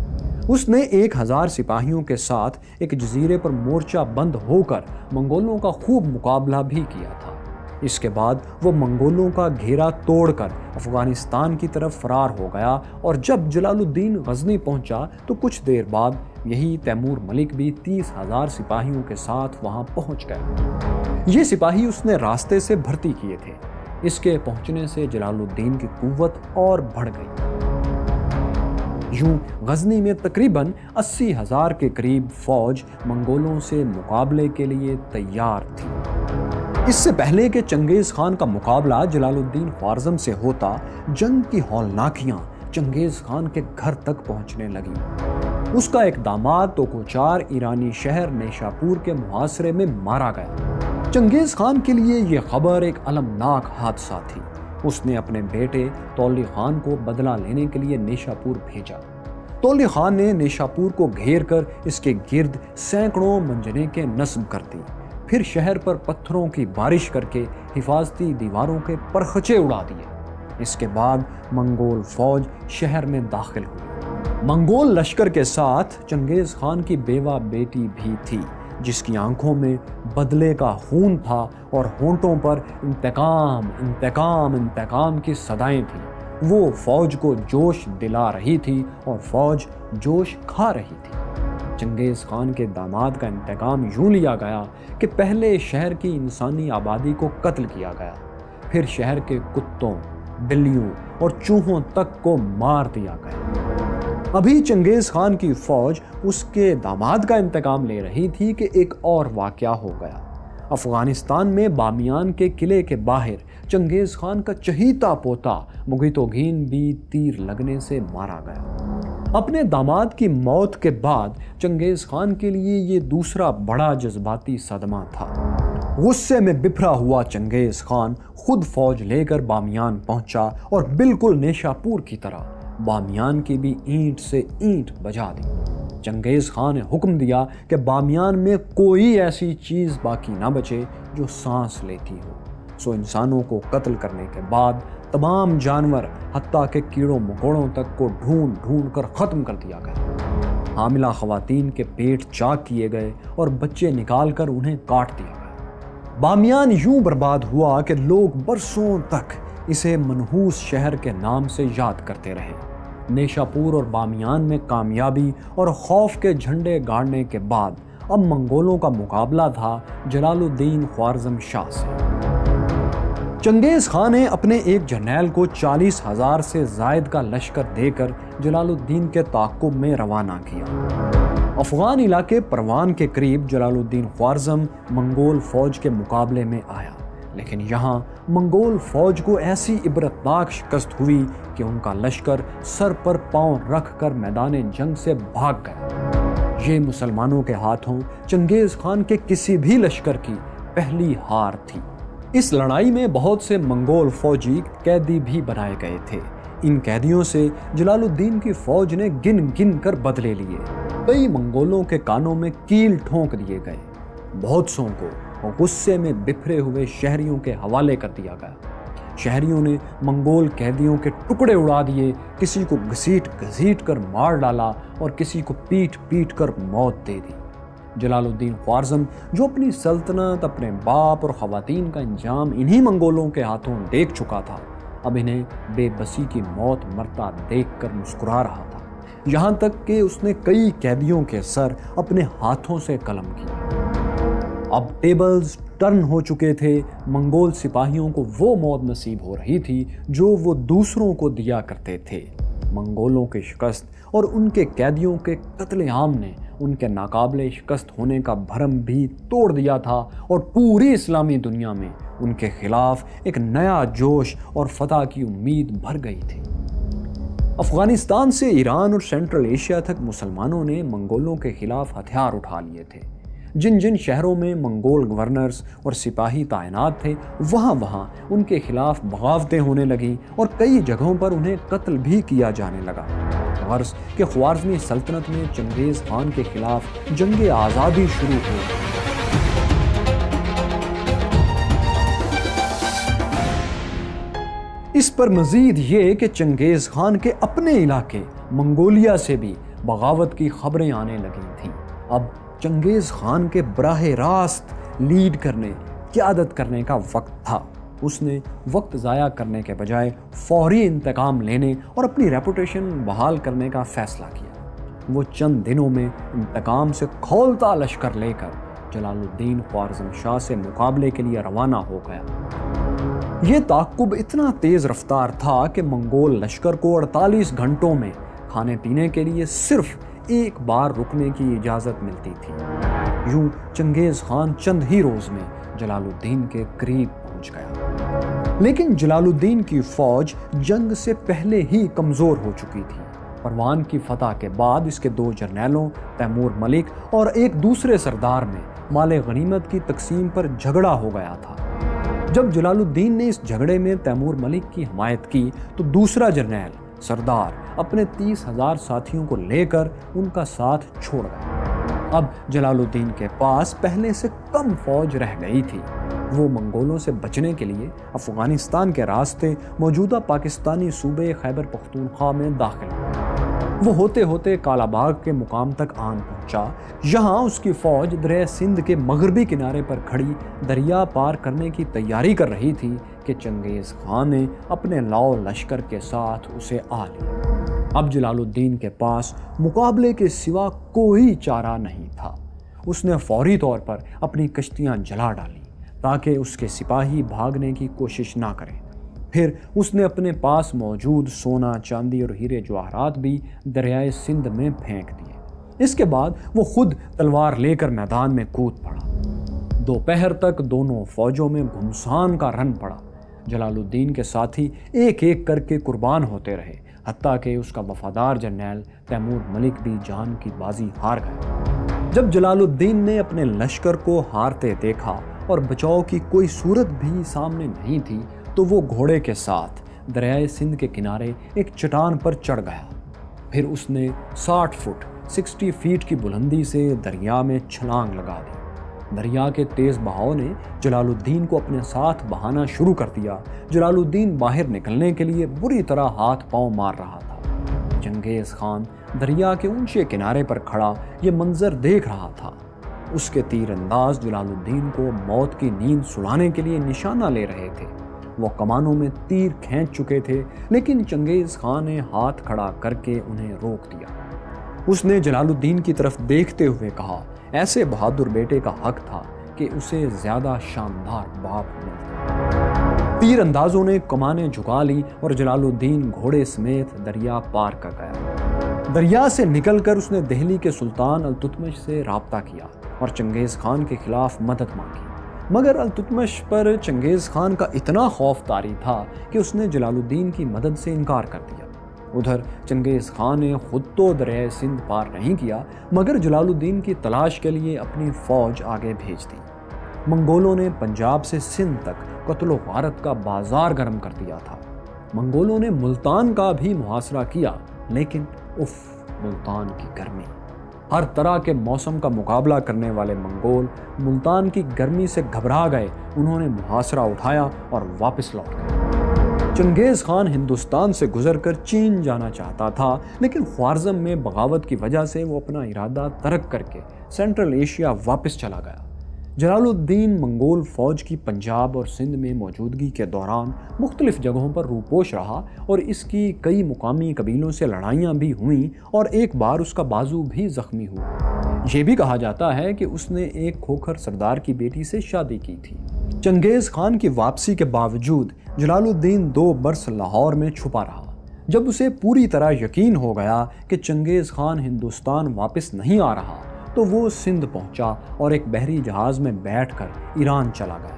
اس نے 1000 سپاہیوں کے ساتھ ایک جزیرے پر مورچہ بند ہو کر منگولوں کا خوب مقابلہ بھی کیا تھا۔ اس کے بعد وہ منگولوں کا گھیرا توڑ کر افغانستان کی طرف فرار ہو گیا، اور جب جلال الدین غزنی پہنچا تو کچھ دیر بعد یہی تیمور ملک بھی 30,000 سپاہیوں کے ساتھ وہاں پہنچ گیا۔ یہ سپاہی اس نے راستے سے بھرتی کیے تھے۔ اس کے پہنچنے سے جلال الدین کی قوت اور بڑھ گئی۔ یوں غزنی میں تقریباً 80,000 کے قریب فوج منگولوں سے مقابلے کے لیے تیار تھی۔ اس سے پہلے کہ چنگیز خان کا مقابلہ جلال الدین خوارزم سے ہوتا، جنگ کی ہولناکیاں چنگیز خان کے گھر تک پہنچنے لگیں۔ اس کا ایک داماد توکوچار ایرانی شہر نیشاپور کے محاصرے میں مارا گیا۔ چنگیز خان کے لیے یہ خبر ایک المناک حادثہ تھی۔ اس نے اپنے بیٹے تولی خان کو بدلہ لینے کے لیے نیشاپور بھیجا۔ تولی خان نے نیشاپور کو گھیر کر اس کے گرد سینکڑوں منجنیقیں نصب کر دی، پھر شہر پر پتھروں کی بارش کر کے حفاظتی دیواروں کے پرخچے اڑا دیے۔ اس کے بعد منگول فوج شہر میں داخل ہوئی۔ منگول لشکر کے ساتھ چنگیز خان کی بیوہ بیٹی بھی تھی، جس کی آنکھوں میں بدلے کا خون تھا اور ہونٹوں پر انتقام انتقام انتقام کی صدائیں تھیں۔ وہ فوج کو جوش دلا رہی تھی اور فوج جوش کھا رہی تھی۔ چنگیز خان کے داماد کا انتقام یوں لیا گیا کہ پہلے شہر کی انسانی آبادی کو قتل کیا گیا، پھر شہر کے کتوں، بلیوں اور چوہوں تک کو مار دیا گیا۔ ابھی چنگیز خان کی فوج اس کے داماد کا انتقام لے رہی تھی کہ ایک اور واقعہ ہو گیا۔ افغانستان میں بامیان کے قلعے کے باہر چنگیز خان کا چہیتا پوتا مغیتوگین بھی تیر لگنے سے مارا گیا۔ اپنے داماد کی موت کے بعد چنگیز خان کے لیے یہ دوسرا بڑا جذباتی صدمہ تھا۔ غصے میں بپھرا ہوا چنگیز خان خود فوج لے کر بامیان پہنچا اور بالکل نیشاپور کی طرح بامیان کی بھی اینٹ سے اینٹ بجا دی۔ چنگیز خان نے حکم دیا کہ بامیان میں کوئی ایسی چیز باقی نہ بچے جو سانس لیتی ہو۔ سو انسانوں کو قتل کرنے کے بعد تمام جانور حتیٰ کہ کیڑوں مکوڑوں تک کو ڈھونڈ ڈھونڈ کر ختم کر دیا گیا۔ حاملہ خواتین کے پیٹ چاک کیے گئے اور بچے نکال کر انہیں کاٹ دیا گیا۔ بامیان یوں برباد ہوا کہ لوگ برسوں تک اسے منحوس شہر کے نام سے یاد کرتے رہے۔ نیشاپور اور بامیان میں کامیابی اور خوف کے جھنڈے گاڑنے کے بعد اب منگولوں کا مقابلہ تھا جلال الدین خوارزم شاہ سے۔ چنگیز خان نے اپنے ایک جرنیل کو 40,000 سے زائد کا لشکر دے کر جلال الدین کے تعاقب میں روانہ کیا۔ افغان علاقے پروان کے قریب جلال الدین خوارزم منگول فوج کے مقابلے میں آیا، لیکن یہاں منگول فوج کو ایسی عبرتناک شکست ہوئی کہ ان کا لشکر سر پر پاؤں رکھ کر میدان جنگ سے بھاگ گیا۔ یہ مسلمانوں کے ہاتھوں چنگیز خان کے کسی بھی لشکر کی پہلی ہار تھی۔ اس لڑائی میں بہت سے منگول فوجی قیدی بھی بنائے گئے تھے۔ ان قیدیوں سے جلال الدین کی فوج نے گن گن کر بدلے لیے۔ کئی منگولوں کے کانوں میں کیل ٹھونک دیے گئے، بہت سوں کو غصے میں بکھرے ہوئے شہریوں کے حوالے کر دیا گیا۔ شہریوں نے منگول قیدیوں کے ٹکڑے اڑا دیے، کسی کو گھسیٹ گھسیٹ کر مار ڈالا اور کسی کو پیٹ پیٹ کر موت دے دی۔ جلال الدین خوارزم جو اپنی سلطنت، اپنے باپ اور خواتین کا انجام انہی منگولوں کے ہاتھوں دیکھ چکا تھا، اب انہیں بے بسی کی موت مرتا دیکھ کر مسکرا رہا تھا، یہاں تک کہ اس نے کئی قیدیوں کے سر اپنے ہاتھوں سے قلم کیے۔ اب ٹیبلز ٹرن ہو چکے تھے، منگول سپاہیوں کو وہ موت نصیب ہو رہی تھی جو وہ دوسروں کو دیا کرتے تھے۔ منگولوں کی شکست اور ان کے قیدیوں کے قتل عام نے ان کے ناقابل شکست ہونے کا بھرم بھی توڑ دیا تھا اور پوری اسلامی دنیا میں ان کے خلاف ایک نیا جوش اور فتح کی امید بھر گئی تھی۔ افغانستان سے ایران اور سینٹرل ایشیا تک مسلمانوں نے منگولوں کے خلاف ہتھیار اٹھا لیے تھے۔ جن جن شہروں میں منگول گورنرز اور سپاہی تعینات تھے، وہاں ان کے خلاف بغاوتیں ہونے لگیں اور کئی جگہوں پر انہیں قتل بھی کیا جانے لگا۔ غرض کہ خوارزمی سلطنت میں چنگیز خان کے خلاف جنگ آزادی شروع ہو گئی۔ اس پر مزید یہ کہ چنگیز خان کے اپنے علاقے منگولیا سے بھی بغاوت کی خبریں آنے لگی تھیں۔ اب چنگیز خان کے براہ راست لیڈ کرنے، قیادت کرنے کا وقت تھا۔ اس نے وقت ضائع کرنے کے بجائے فوری انتقام لینے اور اپنی ریپوٹیشن بحال کرنے کا فیصلہ کیا۔ وہ چند دنوں میں انتقام سے کھولتا لشکر لے کر جلال الدین خوارزم شاہ سے مقابلے کے لیے روانہ ہو گیا۔ یہ تعاقب اتنا تیز رفتار تھا کہ منگول لشکر کو 48 گھنٹوں میں کھانے پینے کے لیے صرف ایک بار رکنے کی اجازت ملتی تھی۔ یوں چنگیز خان چند ہی روز میں جلال الدین کے قریب پہنچ گیا۔ لیکن جلال الدین کی فوج جنگ سے پہلے ہی کمزور ہو چکی تھی۔ پروان کی فتح کے بعد اس کے 2 جرنیلوں تیمور ملک اور ایک دوسرے سردار میں مال غنیمت کی تقسیم پر جھگڑا ہو گیا تھا۔ جب جلال الدین نے اس جھگڑے میں تیمور ملک کی حمایت کی تو دوسرا جرنیل سردار اپنے 30,000 ساتھیوں کو لے کر ان کا ساتھ چھوڑ گیا۔ اب جلال الدین کے پاس پہلے سے کم فوج رہ گئی تھی۔ وہ منگولوں سے بچنے کے لیے افغانستان کے راستے موجودہ پاکستانی صوبے خیبر پختونخوا میں داخل ہوا۔ وہ ہوتے ہوتے کالا باغ کے مقام تک آن پہنچا۔ یہاں اس کی فوج دریائے سندھ کے مغربی کنارے پر کھڑی دریا پار کرنے کی تیاری کر رہی تھی کہ چنگیز خان نے اپنے لاؤ لشکر کے ساتھ اسے آ لیا۔ اب جلال الدین کے پاس مقابلے کے سوا کوئی چارہ نہیں تھا۔ اس نے فوری طور پر اپنی کشتیاں جلا ڈالی تاکہ اس کے سپاہی بھاگنے کی کوشش نہ کریں۔ پھر اس نے اپنے پاس موجود سونا، چاندی اور ہیرے جواہرات بھی دریائے سندھ میں پھینک دیے۔ اس کے بعد وہ خود تلوار لے کر میدان میں کود پڑا۔ دوپہر تک دونوں فوجوں میں گھمسان کا رن پڑا۔ جلال الدین کے ساتھی ایک ایک کر کے قربان ہوتے رہے، حتیٰ کہ اس کا وفادار جرنیل تیمور ملک بھی جان کی بازی ہار گیا۔ جب جلال الدین نے اپنے لشکر کو ہارتے دیکھا اور بچاؤ کی کوئی صورت بھی سامنے نہیں تھی تو وہ گھوڑے کے ساتھ دریائے سندھ کے کنارے ایک چٹان پر چڑھ گیا۔ پھر اس نے 60 فٹ کی بلندی سے دریا میں چھلانگ لگا دی۔ دریا کے تیز بہاؤ نے جلال الدین کو اپنے ساتھ بہانا شروع کر دیا۔ جلال الدین باہر نکلنے کے لیے بری طرح ہاتھ پاؤں مار رہا تھا۔ چنگیز خان دریا کے اونچے کنارے پر کھڑا یہ منظر دیکھ رہا تھا۔ اس کے تیر انداز جلال الدین کو موت کی نیند سلانے کے لیے نشانہ لے رہے تھے۔ وہ کمانوں میں تیر کھینچ چکے تھے، لیکن چنگیز خان نے ہاتھ کھڑا کر کے انہیں روک دیا۔ اس نے جلال الدین کی طرف دیکھتے ہوئے کہا، ایسے بہادر بیٹے کا حق تھا کہ اسے زیادہ شاندار باپ ملتا۔ تیر اندازوں نے کمانیں جھکا لی اور جلال الدین گھوڑے سمیت دریا پار کر گیا۔ دریا سے نکل کر اس نے دہلی کے سلطان التتمش سے رابطہ کیا اور چنگیز خان کے خلاف مدد مانگی، مگر التتمش پر چنگیز خان کا اتنا خوف طاری تھا کہ اس نے جلال الدین کی مدد سے انکار کر دیا۔ ادھر چنگیز خان نے خود تو دریائے سندھ پار نہیں کیا، مگر جلال الدین کی تلاش کے لیے اپنی فوج آگے بھیج دی۔ منگولوں نے پنجاب سے سندھ تک قتل و غارت کا بازار گرم کر دیا تھا۔ منگولوں نے ملتان کا بھی محاصرہ کیا، لیکن ملتان کی گرمی! ہر طرح کے موسم کا مقابلہ کرنے والے منگول ملتان کی گرمی سے گھبرا گئے۔ انہوں نے محاصرہ اٹھایا اور واپس لوٹ گئے۔ چنگیز خان ہندوستان سے گزر کر چین جانا چاہتا تھا، لیکن خوارزم میں بغاوت کی وجہ سے وہ اپنا ارادہ ترک کر کے سینٹرل ایشیا واپس چلا گیا۔ جلال الدین منگول فوج کی پنجاب اور سندھ میں موجودگی کے دوران مختلف جگہوں پر روپوش رہا اور اس کی کئی مقامی قبیلوں سے لڑائیاں بھی ہوئیں اور ایک بار اس کا بازو بھی زخمی ہوا۔ یہ بھی کہا جاتا ہے کہ اس نے ایک کھوکھر سردار کی بیٹی سے شادی کی تھی۔ چنگیز خان کی واپسی کے باوجود جلال الدین 2 برس لاہور میں چھپا رہا۔ جب اسے پوری طرح یقین ہو گیا کہ چنگیز خان ہندوستان واپس نہیں آ رہا تو وہ سندھ پہنچا اور ایک بحری جہاز میں بیٹھ کر ایران چلا گیا۔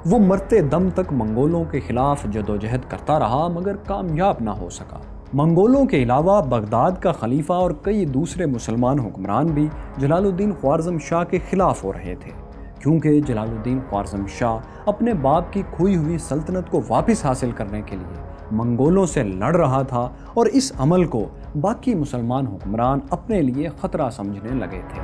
وہ مرتے دم تک منگولوں کے خلاف جدوجہد کرتا رہا، مگر کامیاب نہ ہو سکا۔ منگولوں کے علاوہ بغداد کا خلیفہ اور کئی دوسرے مسلمان حکمران بھی جلال الدین خوارزم شاہ کے خلاف ہو رہے تھے، کیونکہ جلال الدین خوارزم شاہ اپنے باپ کی کھوئی ہوئی سلطنت کو واپس حاصل کرنے کے لیے منگولوں سے لڑ رہا تھا، اور اس عمل کو باقی مسلمان حکمران اپنے لیے خطرہ سمجھنے لگے تھے۔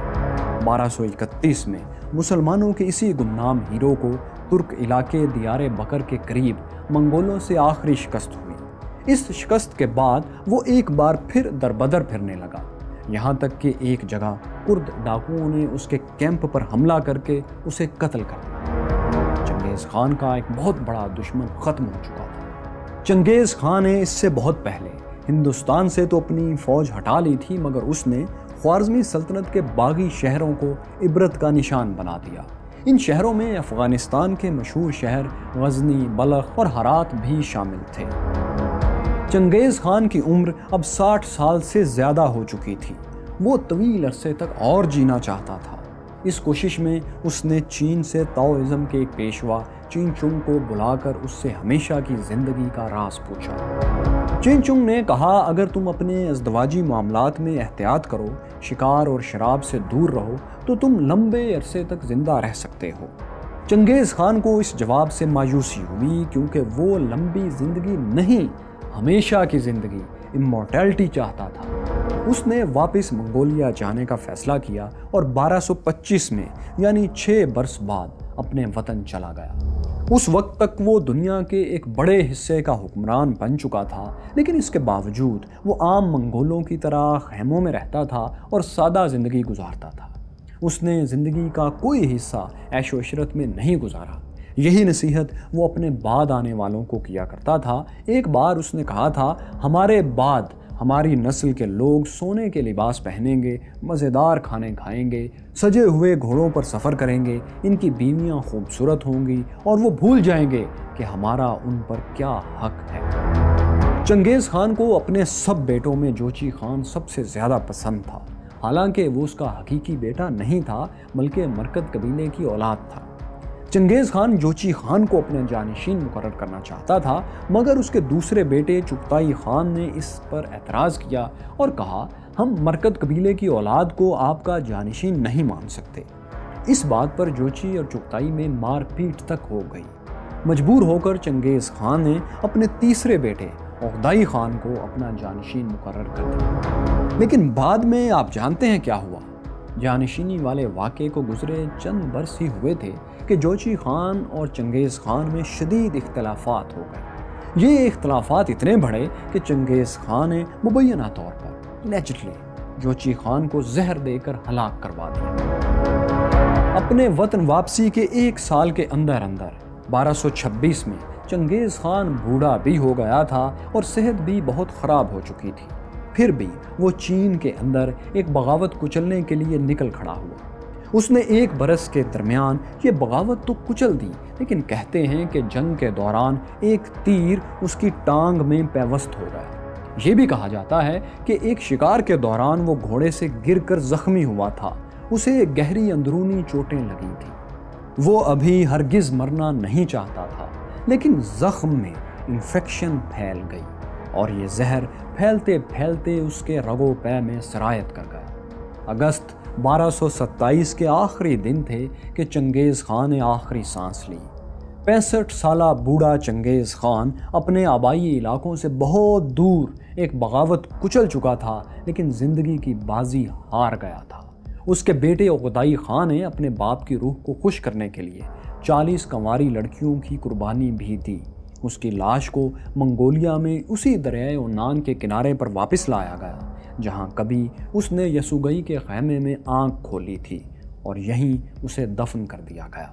1231 میں مسلمانوں کے اسی گمنام ہیرو کو ترک علاقے دیار بکر کے قریب منگولوں سے آخری شکست ہوئی۔ اس شکست کے بعد وہ ایک بار پھر دربدر پھرنے لگا، یہاں تک کہ ایک جگہ کرد ڈاکوؤں نے اس کے کیمپ پر حملہ کر کے اسے قتل کر دیا۔ چنگیز خان کا ایک بہت بڑا دشمن ختم ہو چکا تھا۔ چنگیز خان نے اس سے بہت پہلے ہندوستان سے تو اپنی فوج ہٹا لی تھی، مگر اس نے خوارزمی سلطنت کے باغی شہروں کو عبرت کا نشان بنا دیا۔ ان شہروں میں افغانستان کے مشہور شہر غزنی، بلخ اور ہرات بھی شامل تھے۔ چنگیز خان کی عمر اب 60 سال سے زیادہ ہو چکی تھی۔ وہ طویل عرصے تک اور جینا چاہتا تھا۔ اس کوشش میں اس نے چین سے تاؤازم کے ایک پیشوا چین چنگ کو بلا کر اس سے ہمیشہ کی زندگی کا راز پوچھا۔ چین چنگ نے کہا، اگر تم اپنے ازدواجی معاملات میں احتیاط کرو، شکار اور شراب سے دور رہو، تو تم لمبے عرصے تک زندہ رہ سکتے ہو۔ چنگیز خان کو اس جواب سے مایوسی ہوئی، کیونکہ وہ لمبی زندگی نہیں، ہمیشہ کی زندگی، امورٹیلٹی چاہتا تھا۔ اس نے واپس منگولیا جانے کا فیصلہ کیا اور 1225 میں یعنی 6 برس بعد اپنے وطن چلا گیا۔ اس وقت تک وہ دنیا کے ایک بڑے حصے کا حکمران بن چکا تھا، لیکن اس کے باوجود وہ عام منگولوں کی طرح خیموں میں رہتا تھا اور سادہ زندگی گزارتا تھا۔ اس نے زندگی کا کوئی حصہ عیش و عشرت میں نہیں گزارا۔ یہی نصیحت وہ اپنے بعد آنے والوں کو کیا کرتا تھا۔ ایک بار اس نے کہا تھا، ہمارے بعد ہماری نسل کے لوگ سونے کے لباس پہنیں گے، مزیدار کھانے کھائیں گے، سجے ہوئے گھوڑوں پر سفر کریں گے، ان کی بیویاں خوبصورت ہوں گی، اور وہ بھول جائیں گے کہ ہمارا ان پر کیا حق ہے۔ چنگیز خان کو اپنے سب بیٹوں میں جوچی خان سب سے زیادہ پسند تھا، حالانکہ وہ اس کا حقیقی بیٹا نہیں تھا بلکہ مرکد قبیلے کی اولاد تھا۔ چنگیز خان جوچی خان کو اپنے جانشین مقرر کرنا چاہتا تھا، مگر اس کے دوسرے بیٹے چغتائی خان نے اس پر اعتراض کیا اور کہا، ہم مرکد قبیلے کی اولاد کو آپ کا جانشین نہیں مان سکتے۔ اس بات پر جوچی اور چغتائی میں مار پیٹ تک ہو گئی۔ مجبور ہو کر چنگیز خان نے اپنے تیسرے بیٹے اوغدائی خان کو اپنا جانشین مقرر کر دیا۔ لیکن بعد میں آپ جانتے ہیں کیا ہوا۔ جانشینی والے واقعے کو گزرے چند برس ہی ہوئے تھے کہ جوچی خان اور چنگیز خان میں شدید اختلافات ہو گئے۔ یہ اختلافات اتنے بڑھے کہ چنگیز خان نے مبینہ طور پر نیچرلی جوچی خان کو زہر دے کر ہلاک کروا دیا۔ اپنے وطن واپسی کے 1 سال کے اندر 1226 میں چنگیز خان بوڑھا بھی ہو گیا تھا اور صحت بھی بہت خراب ہو چکی تھی۔ پھر بھی وہ چین کے اندر ایک بغاوت کچلنے کے لیے نکل کھڑا ہوا۔ اس نے 1 برس کے درمیان یہ بغاوت تو کچل دی، لیکن کہتے ہیں کہ جنگ کے دوران ایک تیر اس کی ٹانگ میں پیوست ہو گیا۔ یہ بھی کہا جاتا ہے کہ ایک شکار کے دوران وہ گھوڑے سے گر کر زخمی ہوا تھا، اسے گہری اندرونی چوٹیں لگی تھیں۔ وہ ابھی ہرگز مرنا نہیں چاہتا تھا، لیکن زخم میں انفیکشن پھیل گئی اور یہ زہر پھیلتے پھیلتے اس کے رگو پے میں سرایت کر گیا۔ اگست 1227 کے آخری دن تھے کہ چنگیز خان نے آخری سانس لی۔ 65 سالہ بوڑھا چنگیز خان اپنے آبائی علاقوں سے بہت دور ایک بغاوت کچل چکا تھا، لیکن زندگی کی بازی ہار گیا تھا۔ اس کے بیٹے اوغدائی خان نے اپنے باپ کی روح کو خوش کرنے کے لیے 40 کنواری لڑکیوں کی قربانی بھی دی۔ اس کی لاش کو منگولیا میں اسی دریائے عنان کے کنارے پر واپس لایا گیا، جہاں کبھی اس نے یسوگئی کے خیمے میں آنکھ کھولی تھی، اور یہیں اسے دفن کر دیا گیا۔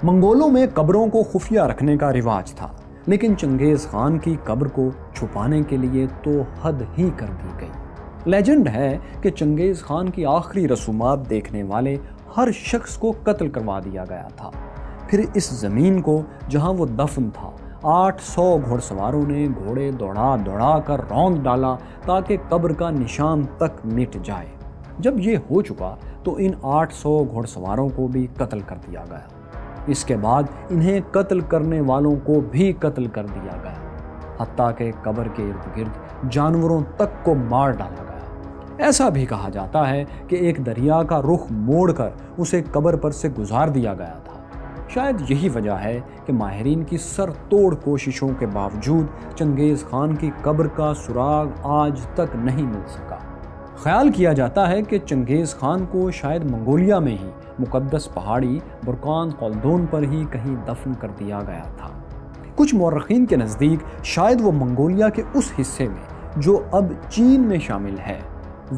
منگولوں میں قبروں کو خفیہ رکھنے کا رواج تھا، لیکن چنگیز خان کی قبر کو چھپانے کے لیے تو حد ہی کر دی گئی۔ لیجنڈ ہے کہ چنگیز خان کی آخری رسومات دیکھنے والے ہر شخص کو قتل کروا دیا گیا تھا۔ پھر اس زمین کو جہاں وہ دفن تھا 800 گھوڑ سواروں نے گھوڑے دوڑا دوڑا کر روند ڈالا تاکہ قبر کا نشان تک مٹ جائے۔ جب یہ ہو چکا تو ان 800 گھوڑ سواروں کو بھی قتل کر دیا گیا۔ اس کے بعد انہیں قتل کرنے والوں کو بھی قتل کر دیا گیا، حتیٰ کہ قبر کے ارد گرد جانوروں تک کو مار ڈالا گیا۔ ایسا بھی کہا جاتا ہے کہ ایک دریا کا رخ موڑ کر اسے قبر پر سے گزار دیا گیا تھا۔ شاید یہی وجہ ہے کہ ماہرین کی سر توڑ کوششوں کے باوجود چنگیز خان کی قبر کا سراغ آج تک نہیں مل سکا۔ خیال کیا جاتا ہے کہ چنگیز خان کو شاید منگولیا میں ہی مقدس پہاڑی برکان خلدون پر ہی کہیں دفن کر دیا گیا تھا۔ کچھ مورخین کے نزدیک شاید وہ منگولیا کے اس حصے میں جو اب چین میں شامل ہے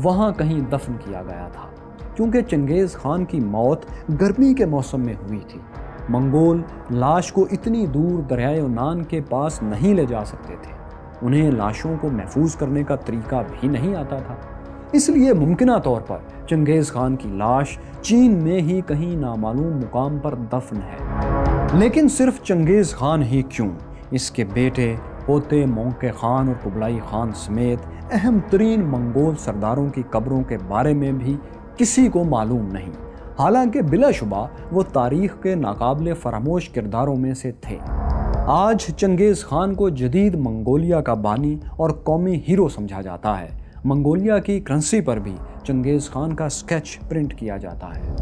وہاں کہیں دفن کیا گیا تھا، کیونکہ چنگیز خان کی موت گرمی کے موسم میں ہوئی تھی۔ منگول لاش کو اتنی دور دریائے عنان کے پاس نہیں لے جا سکتے تھے، انہیں لاشوں کو محفوظ کرنے کا طریقہ بھی نہیں آتا تھا، اس لیے ممکنہ طور پر چنگیز خان کی لاش چین میں ہی کہیں نامعلوم مقام پر دفن ہے۔ لیکن صرف چنگیز خان ہی کیوں، اس کے بیٹے پوتے مونکے خان اور قبلائی خان سمیت اہم ترین منگول سرداروں کی قبروں کے بارے میں بھی کسی کو معلوم نہیں، حالانکہ بلا شبہ وہ تاریخ کے ناقابل فراموش کرداروں میں سے تھے۔ آج چنگیز خان کو جدید منگولیا کا بانی اور قومی ہیرو سمجھا جاتا ہے۔ منگولیا کی کرنسی پر بھی چنگیز خان کا سکیچ پرنٹ کیا جاتا ہے۔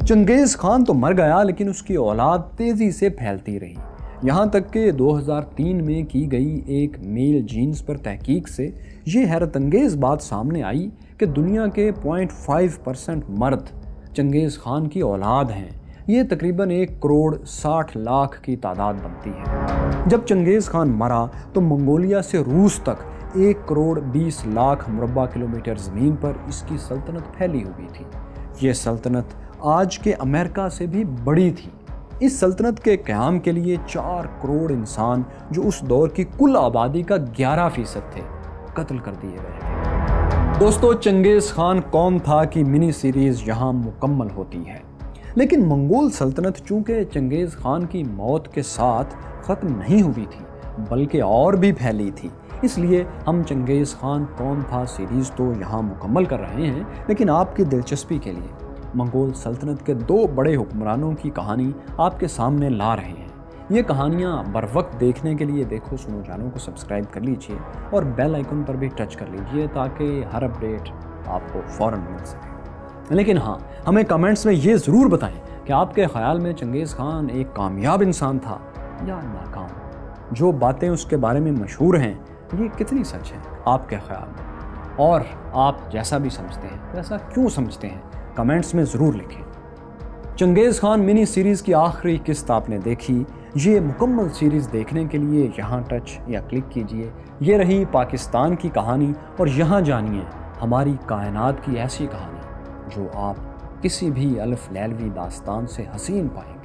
چنگیز خان تو مر گیا، لیکن اس کی اولاد تیزی سے پھیلتی رہی، یہاں تک کہ 2003 میں کی گئی ایک میل جینز پر تحقیق سے یہ حیرت انگیز بات سامنے آئی کہ دنیا کے 0.5% مرد چنگیز خان کی اولاد ہیں۔ یہ تقریباً 1,60,00,000 کی تعداد بنتی ہے۔ جب چنگیز خان مرا تو منگولیا سے روس تک 1,20,00,000 مربع کلومیٹر زمین پر اس کی سلطنت پھیلی ہوئی تھی۔ یہ سلطنت آج کے امریکہ سے بھی بڑی تھی۔ اس سلطنت کے قیام کے لیے 4 کروڑ انسان، جو اس دور کی کل آبادی کا 11% تھے، قتل کر دیے گئے تھے۔ دوستو، چنگیز خان کون تھا کی منی سیریز یہاں مکمل ہوتی ہے، لیکن منگول سلطنت چونکہ چنگیز خان کی موت کے ساتھ ختم نہیں ہوئی تھی بلکہ اور بھی پھیلی تھی، اس لیے ہم چنگیز خان کون تھا سیریز تو یہاں مکمل کر رہے ہیں، لیکن آپ کی دلچسپی کے لیے منگول سلطنت کے 2 بڑے حکمرانوں کی کہانی آپ کے سامنے لا رہے ہیں۔ یہ کہانیاں بر وقت دیکھنے کے لیے دیکھو سنو جانو کو سبسکرائب کر لیجئے اور بیل آئیکن پر بھی ٹچ کر لیجئے تاکہ ہر اپڈیٹ آپ کو فوراً مل سکے۔ لیکن ہاں، ہمیں کمنٹس میں یہ ضرور بتائیں کہ آپ کے خیال میں چنگیز خان ایک کامیاب انسان تھا یا ناکام؟ جو باتیں اس کے بارے میں مشہور ہیں، یہ کتنی سچ ہیں آپ کے خیال میں؟ اور آپ جیسا بھی سمجھتے ہیں ویسا کیوں سمجھتے ہیں، کمنٹس میں ضرور لکھیں۔ چنگیز خان منی سیریز کی آخری قسط آپ نے دیکھی۔ یہ مکمل سیریز دیکھنے کے لیے یہاں ٹچ یا کلک کیجئے۔ یہ رہی پاکستان کی کہانی، اور یہاں جانیے ہماری کائنات کی ایسی کہانی جو آپ کسی بھی الف لیلوی داستان سے حسین پائیں گے۔